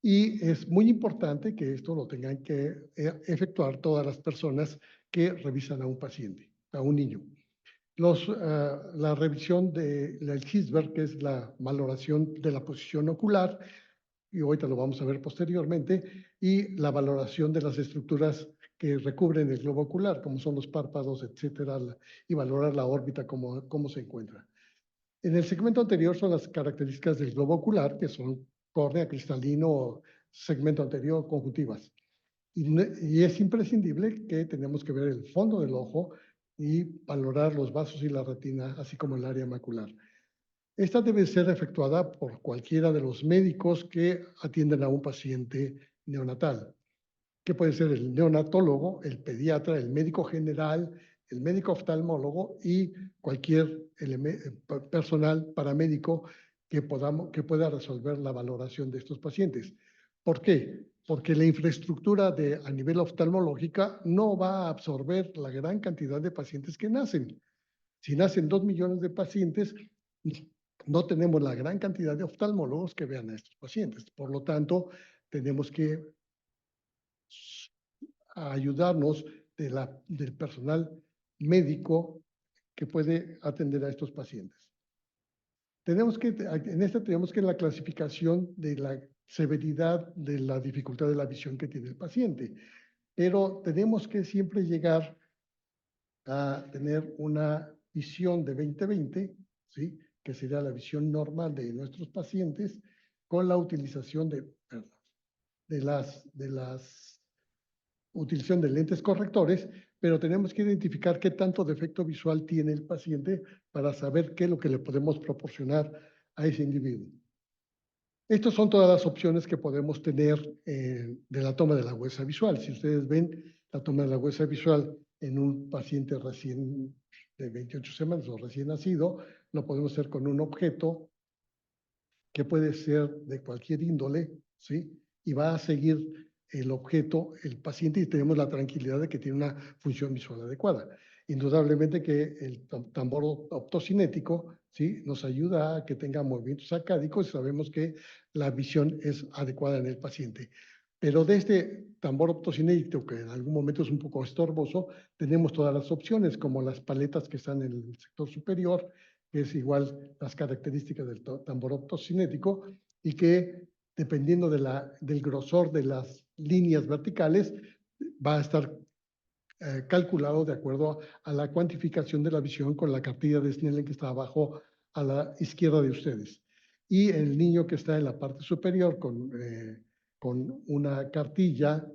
Y es muy importante que esto lo tengan que efectuar todas las personas que revisan a un paciente, a un niño. La revisión del Hirschberg, que es la valoración de la posición ocular, y ahorita lo vamos a ver posteriormente, y la valoración de las estructuras que recubren el globo ocular, como son los párpados, etcétera, y valorar la órbita, cómo se encuentra. En el segmento anterior son las características del globo ocular, que son córnea, cristalino, segmento anterior, conjuntivas. Y es imprescindible que tenemos que ver el fondo del ojo y valorar los vasos y la retina, así como el área macular. Esta debe ser efectuada por cualquiera de los médicos que atienden a un paciente neonatal, que puede ser el neonatólogo, el pediatra, el médico general, el médico oftalmólogo y cualquier personal paramédico que pueda resolver la valoración de estos pacientes. ¿Por qué? Porque la infraestructura a nivel oftalmológica no va a absorber la gran cantidad de pacientes que nacen. Si nacen 2 millones de pacientes, no tenemos la gran cantidad de oftalmólogos que vean a estos pacientes. Por lo tanto, tenemos que ayudarnos del personal médico que puede atender a estos pacientes. Tenemos que la clasificación de la severidad de la dificultad de la visión que tiene el paciente, pero tenemos que siempre llegar a tener una visión de 20/20, ¿sí? Que sería la visión normal de nuestros pacientes, con la utilización de utilización de lentes correctores, pero tenemos que identificar qué tanto defecto visual tiene el paciente para saber qué es lo que le podemos proporcionar a ese individuo. Estas son todas las opciones que podemos tener de la toma de la huesa visual. Si ustedes ven la toma de la huesa visual en un paciente recién de 28 semanas o recién nacido, lo podemos hacer con un objeto que puede ser de cualquier índole, ¿sí? Y va a seguir el objeto, el paciente, y tenemos la tranquilidad de que tiene una función visual adecuada. Indudablemente que el tambor optocinético, ¿sí? Nos ayuda a que tenga movimientos arcádicos y sabemos que la visión es adecuada en el paciente. Pero de este tambor optocinético, que en algún momento es un poco estorboso, tenemos todas las opciones, como las paletas que están en el sector superior, que es igual las características del tambor optocinético, y que dependiendo del grosor de las líneas verticales, va a estar calculado de acuerdo a la cuantificación de la visión con la cartilla de Snellen que está abajo a la izquierda de ustedes. Y el niño que está en la parte superior con una cartilla,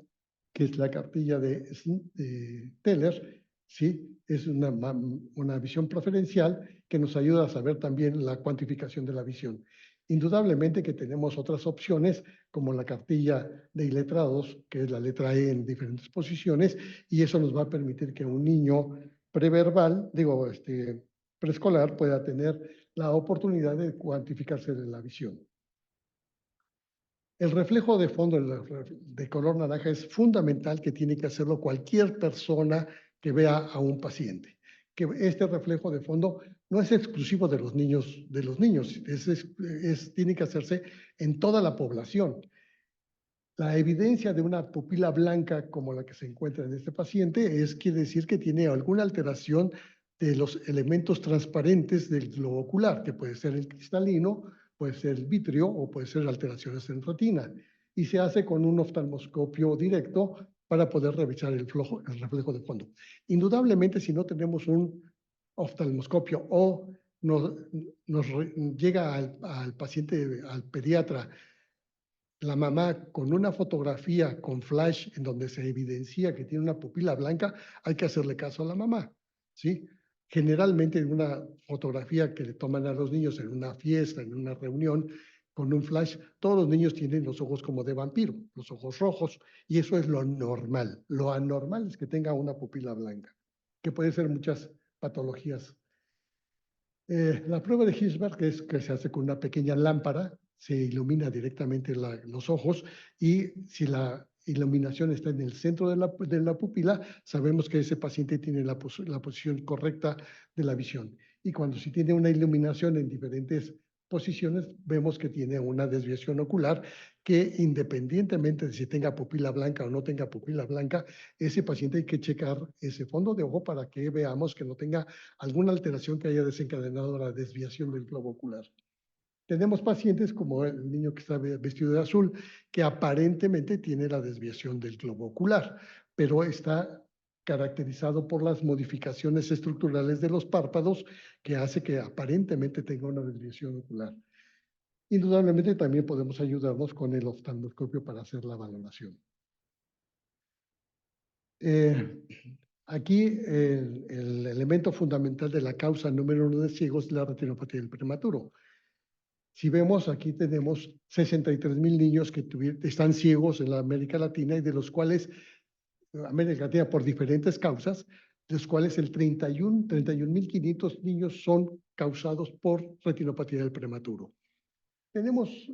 que es la cartilla de Teller, ¿sí? Es una visión preferencial que nos ayuda a saber también la cuantificación de la visión. Indudablemente que tenemos otras opciones, como la cartilla de iletrados, que es la letra E en diferentes posiciones, y eso nos va a permitir que un niño preverbal, preescolar, pueda tener la oportunidad de cuantificarse de la visión. El reflejo de fondo de color naranja es fundamental, que tiene que hacerlo cualquier persona que vea a un paciente. Que este reflejo de fondo no es exclusivo de los niños, tiene que hacerse en toda la población. La evidencia de una pupila blanca como la que se encuentra en este paciente quiere decir que tiene alguna alteración de los elementos transparentes del globo ocular, que puede ser el cristalino, puede ser el vitrio o puede ser alteraciones en retina. Y se hace con un oftalmoscopio directo para poder revisar el reflejo de fondo. Indudablemente, si no tenemos un oftalmoscopio o llega al paciente, al pediatra, la mamá con una fotografía con flash en donde se evidencia que tiene una pupila blanca, hay que hacerle caso a la mamá, ¿sí? Generalmente en una fotografía que le toman a los niños en una fiesta, en una reunión, con un flash, todos los niños tienen los ojos como de vampiro, los ojos rojos, y eso es lo normal. Lo anormal es que tenga una pupila blanca, que puede ser muchas patologías. La prueba de Hirschberg es que se hace con una pequeña lámpara, se ilumina directamente los ojos, y si la iluminación está en el centro de la pupila, sabemos que ese paciente tiene la posición correcta de la visión. Y cuando si tiene una iluminación en diferentes posiciones, vemos que tiene una desviación ocular que, independientemente de si tenga pupila blanca o no tenga pupila blanca, ese paciente hay que checar ese fondo de ojo para que veamos que no tenga alguna alteración que haya desencadenado la desviación del globo ocular. Tenemos pacientes como el niño que está vestido de azul, que aparentemente tiene la desviación del globo ocular, pero está caracterizado por las modificaciones estructurales de los párpados, que hace que aparentemente tenga una desviación ocular. Indudablemente también podemos ayudarnos con el oftalmoscopio para hacer la valoración. Aquí el elemento fundamental de la causa número 1 de ciegos es la retinopatía del prematuro. Si vemos, aquí tenemos 63,000 niños que están ciegos en la América Latina, y de los cuales, América Latina por diferentes causas, de los cuales el 31,500 niños son causados por retinopatía del prematuro. Tenemos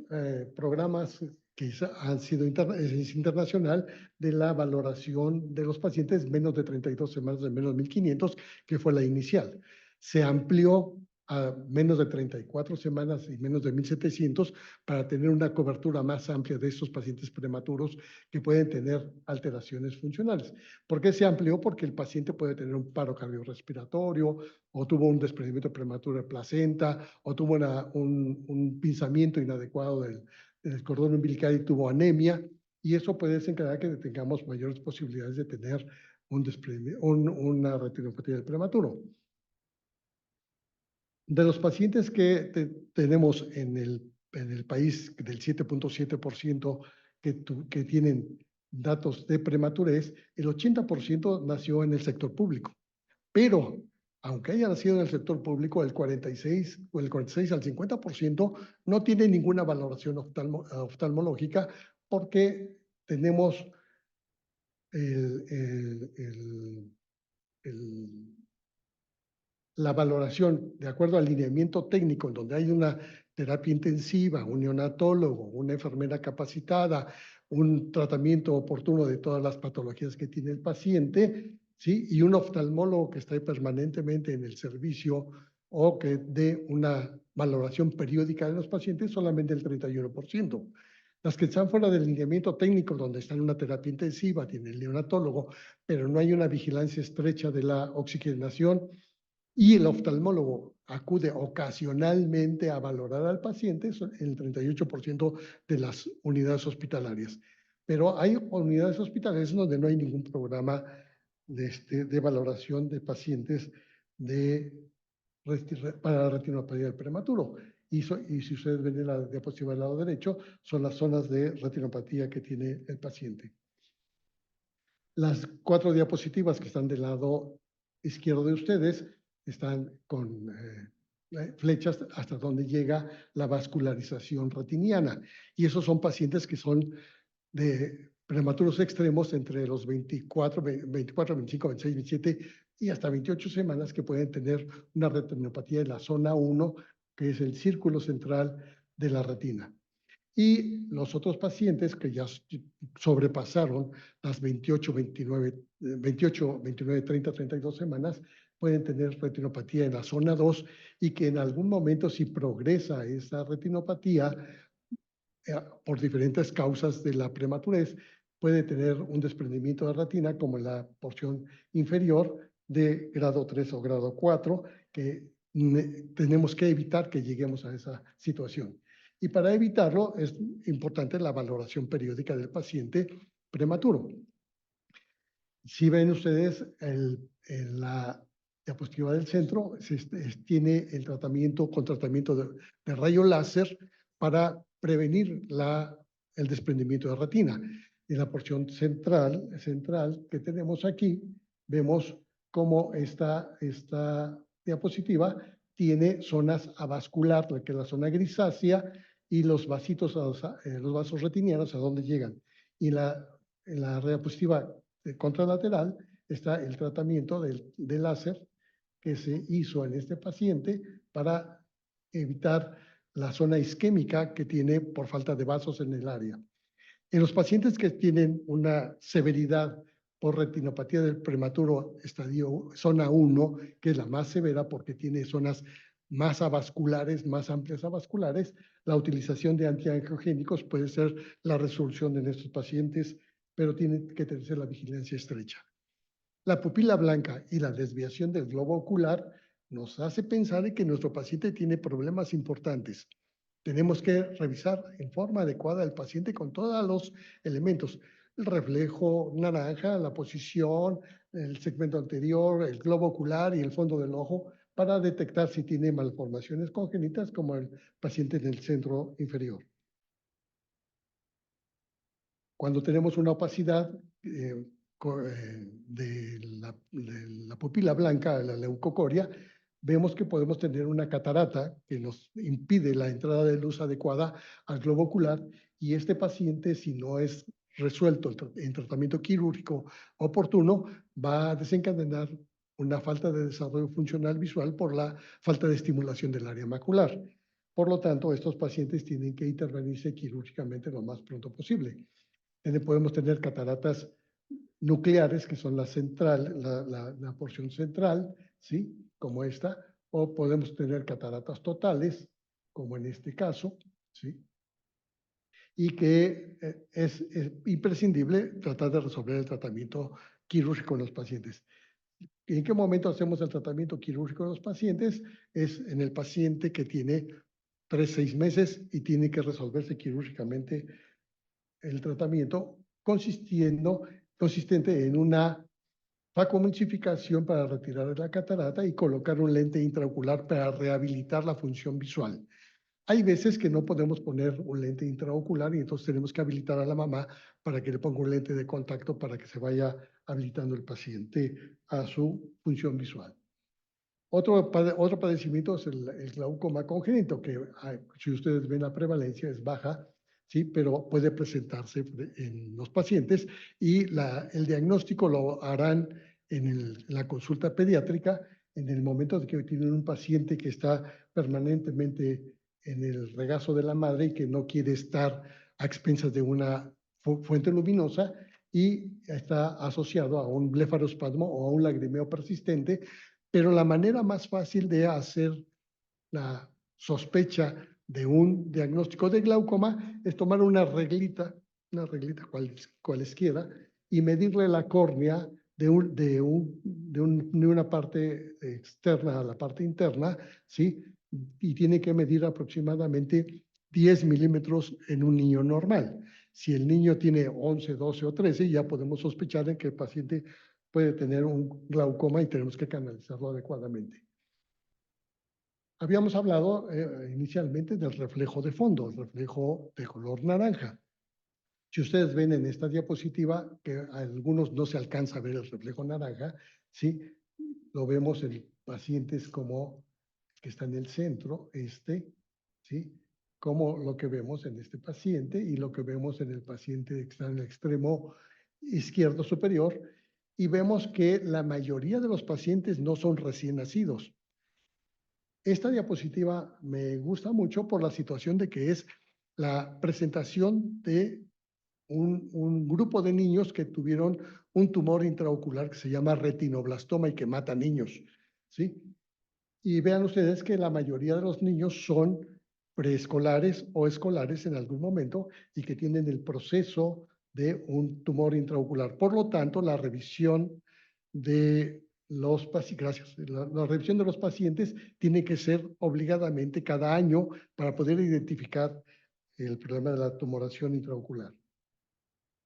programas que han sido internacional de la valoración de los pacientes menos de 32 semanas, de menos de 1,500, que fue la inicial. Se amplió a menos de 34 semanas y menos de 1,700 para tener una cobertura más amplia de estos pacientes prematuros que pueden tener alteraciones funcionales. ¿Por qué se amplió? Porque el paciente puede tener un paro cardiorrespiratorio, o tuvo un desprendimiento prematuro de placenta, o tuvo un pinzamiento inadecuado del cordón umbilical y tuvo anemia, y eso puede desencadenar que tengamos mayores posibilidades de tener una retinopatía del prematuro. De los pacientes que tenemos en el país, del 7,7% que tienen datos de prematurez, el 80% nació en el sector público. Pero, aunque haya nacido en el sector público, el 46 al 50% no tiene ninguna valoración oftalmológica, porque tenemos la valoración de acuerdo al lineamiento técnico, en donde hay una terapia intensiva, un neonatólogo, una enfermera capacitada, un tratamiento oportuno de todas las patologías que tiene el paciente, ¿sí? Y un oftalmólogo que está permanentemente en el servicio, o que dé una valoración periódica de los pacientes, solamente el 31%. Las que están fuera del lineamiento técnico, donde está en una terapia intensiva, tiene el neonatólogo, pero no hay una vigilancia estrecha de la oxigenación, y el oftalmólogo acude ocasionalmente a valorar al paciente, son el 38% de las unidades hospitalarias. Pero hay unidades hospitalarias donde no hay ningún programa de valoración de pacientes para la retinopatía del prematuro. Y si ustedes ven en la diapositiva del lado derecho, son las zonas de retinopatía que tiene el paciente. Las 4 diapositivas que están del lado izquierdo de ustedes están con flechas hasta donde llega la vascularización retiniana. Y esos son pacientes que son de prematuros extremos entre los 24, 25, 26, 27 y hasta 28 semanas, que pueden tener una retinopatía en la zona 1, que es el círculo central de la retina. Y los otros pacientes que ya sobrepasaron las 28, 29, 30, 32 semanas, pueden tener retinopatía en la zona 2 y que en algún momento, si progresa esa retinopatía por diferentes causas de la prematurez, puede tener un desprendimiento de retina como en la porción inferior de grado 3 o grado 4, que tenemos que evitar que lleguemos a esa situación. Y para evitarlo es importante la valoración periódica del paciente prematuro. Si ven ustedes en la diapositiva del centro, tiene el tratamiento con tratamiento de rayo láser para prevenir el desprendimiento de retina. En la porción central que tenemos aquí, vemos cómo esta diapositiva tiene zonas avascular, que es la zona grisácea, y los vasitos, los vasos retinianos, a dónde llegan. Y en la diapositiva contralateral está el tratamiento de láser que se hizo en este paciente para evitar la zona isquémica que tiene por falta de vasos en el área. En los pacientes que tienen una severidad por retinopatía del prematuro estadio zona 1, que es la más severa porque tiene zonas más avasculares, más amplias avasculares, la utilización de antiangiogénicos puede ser la resolución en estos pacientes, pero tiene que tener la vigilancia estrecha. La pupila blanca y la desviación del globo ocular nos hace pensar en que nuestro paciente tiene problemas importantes. Tenemos que revisar en forma adecuada al paciente con todos los elementos. El reflejo naranja, la posición, el segmento anterior, el globo ocular y el fondo del ojo para detectar si tiene malformaciones congénitas como el paciente en el centro inferior. Cuando tenemos una opacidad de la pupila blanca, la leucocoria, vemos que podemos tener una catarata que nos impide la entrada de luz adecuada al globo ocular, y este paciente, si no es resuelto en tratamiento quirúrgico oportuno, va a desencadenar una falta de desarrollo funcional visual por la falta de estimulación del área macular. Por lo tanto, estos pacientes tienen que intervenirse quirúrgicamente lo más pronto posible. Podemos tener cataratas nucleares, que son la porción central, ¿sí? Como esta, o podemos tener cataratas totales, como en este caso, ¿sí? Y que es imprescindible tratar de resolver el tratamiento quirúrgico en los pacientes. ¿En qué momento hacemos el tratamiento quirúrgico en los pacientes? Es en el paciente que tiene 3-6 meses y tiene que resolverse quirúrgicamente el tratamiento, consistente en una facomulsificación para retirar la catarata y colocar un lente intraocular para rehabilitar la función visual. Hay veces que no podemos poner un lente intraocular y entonces tenemos que habilitar a la mamá para que le ponga un lente de contacto para que se vaya habilitando el paciente a su función visual. Otro padecimiento es el glaucoma congénito, que si ustedes ven la prevalencia es baja, ¿sí? Pero puede presentarse en los pacientes, y el diagnóstico lo harán en la consulta pediátrica en el momento de que tienen un paciente que está permanentemente en el regazo de la madre y que no quiere estar a expensas de una fuente luminosa y está asociado a un blefarospasmo o a un lagrimeo persistente. Pero la manera más fácil de hacer la sospecha de un diagnóstico de glaucoma es tomar una reglita cualesquiera, y medirle la córnea de una parte externa a la parte interna, ¿sí? Y tiene que medir aproximadamente 10 milímetros en un niño normal. Si el niño tiene 11, 12 o 13, ya podemos sospechar de que el paciente puede tener un glaucoma y tenemos que canalizarlo adecuadamente. Habíamos hablado inicialmente del reflejo de fondo, el reflejo de color naranja. Si ustedes ven en esta diapositiva que a algunos no se alcanza a ver el reflejo naranja, ¿sí? Lo vemos en pacientes como que está en el centro, ¿sí? Como lo que vemos en este paciente y lo que vemos en el paciente que está en el extremo izquierdo superior, y vemos que la mayoría de los pacientes no son recién nacidos. Esta diapositiva me gusta mucho por la situación de que es la presentación de un grupo de niños que tuvieron un tumor intraocular que se llama retinoblastoma y que mata niños, ¿sí? Y vean ustedes que la mayoría de los niños son preescolares o escolares en algún momento y que tienen el proceso de un tumor intraocular. Por lo tanto, la revisión de los pacientes, la revisión de los pacientes tiene que ser obligadamente cada año para poder identificar el problema de la tumoración intraocular.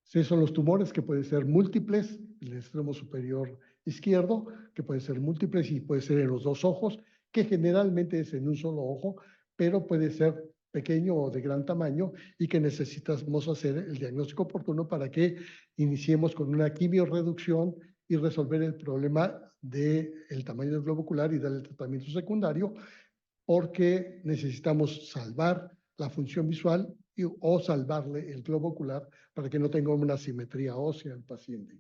Esos son los tumores que pueden ser múltiples, en el extremo superior izquierdo, que pueden ser múltiples y puede ser en los dos ojos, que generalmente es en un solo ojo, pero puede ser pequeño o de gran tamaño y que necesitamos hacer el diagnóstico oportuno para que iniciemos con una quimiorreducción y resolver el problema del tamaño del globo ocular y darle el tratamiento secundario, porque necesitamos salvar la función visual o salvarle el globo ocular para que no tenga una asimetría ósea al paciente.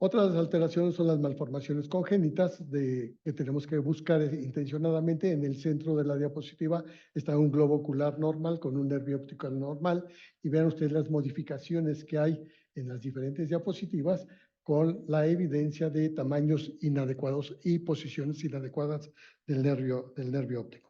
Otras alteraciones son las malformaciones congénitas que tenemos que buscar intencionadamente. En el centro de la diapositiva está un globo ocular normal con un nervio óptico normal, y vean ustedes las modificaciones que hay en las diferentes diapositivas con la evidencia de tamaños inadecuados y posiciones inadecuadas del nervio óptico.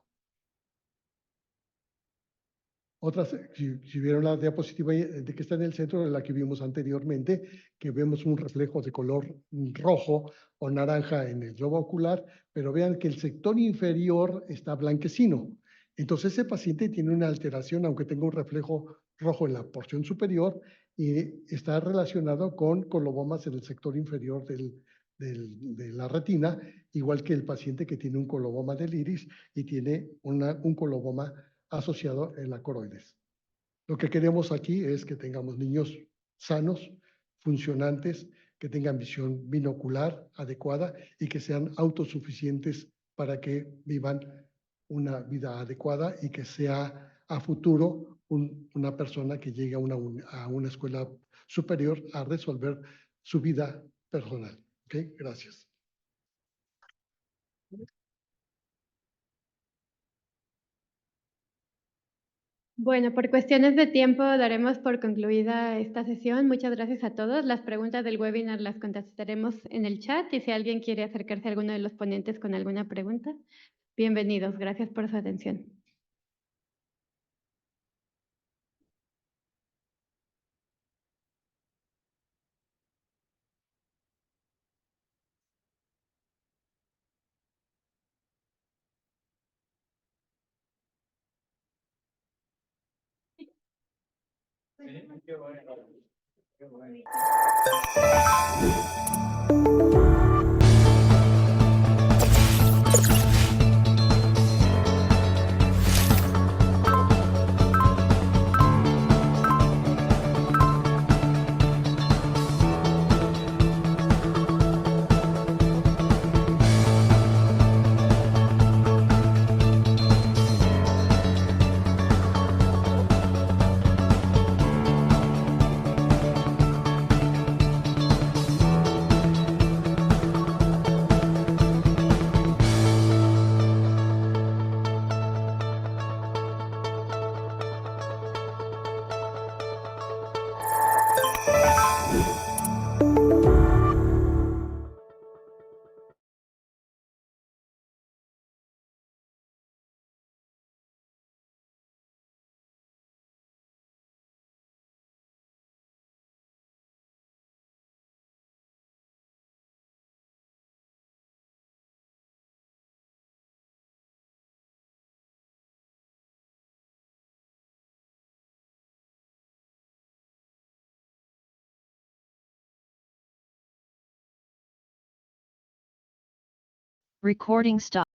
Otras, si vieron la diapositiva de que está en el centro, de la que vimos anteriormente, que vemos un reflejo de color rojo o naranja en el globo ocular, pero vean que el sector inferior está blanquecino. Entonces ese paciente tiene una alteración, aunque tenga un reflejo rojo en la porción superior, y está relacionado con colobomas en el sector inferior de la retina, igual que el paciente que tiene un coloboma del iris y tiene un coloboma asociado en la coroides. Lo que queremos aquí es que tengamos niños sanos, funcionantes, que tengan visión binocular adecuada y que sean autosuficientes para que vivan una vida adecuada y que sea a futuro una persona que llegue a una escuela superior a resolver su vida personal. ¿Ok? Gracias. Bueno, por cuestiones de tiempo daremos por concluida esta sesión. Muchas gracias a todos. Las preguntas del webinar las contestaremos en el chat, y si alguien quiere acercarse a alguno de los ponentes con alguna pregunta, bienvenidos. Gracias por su atención. Recording stop.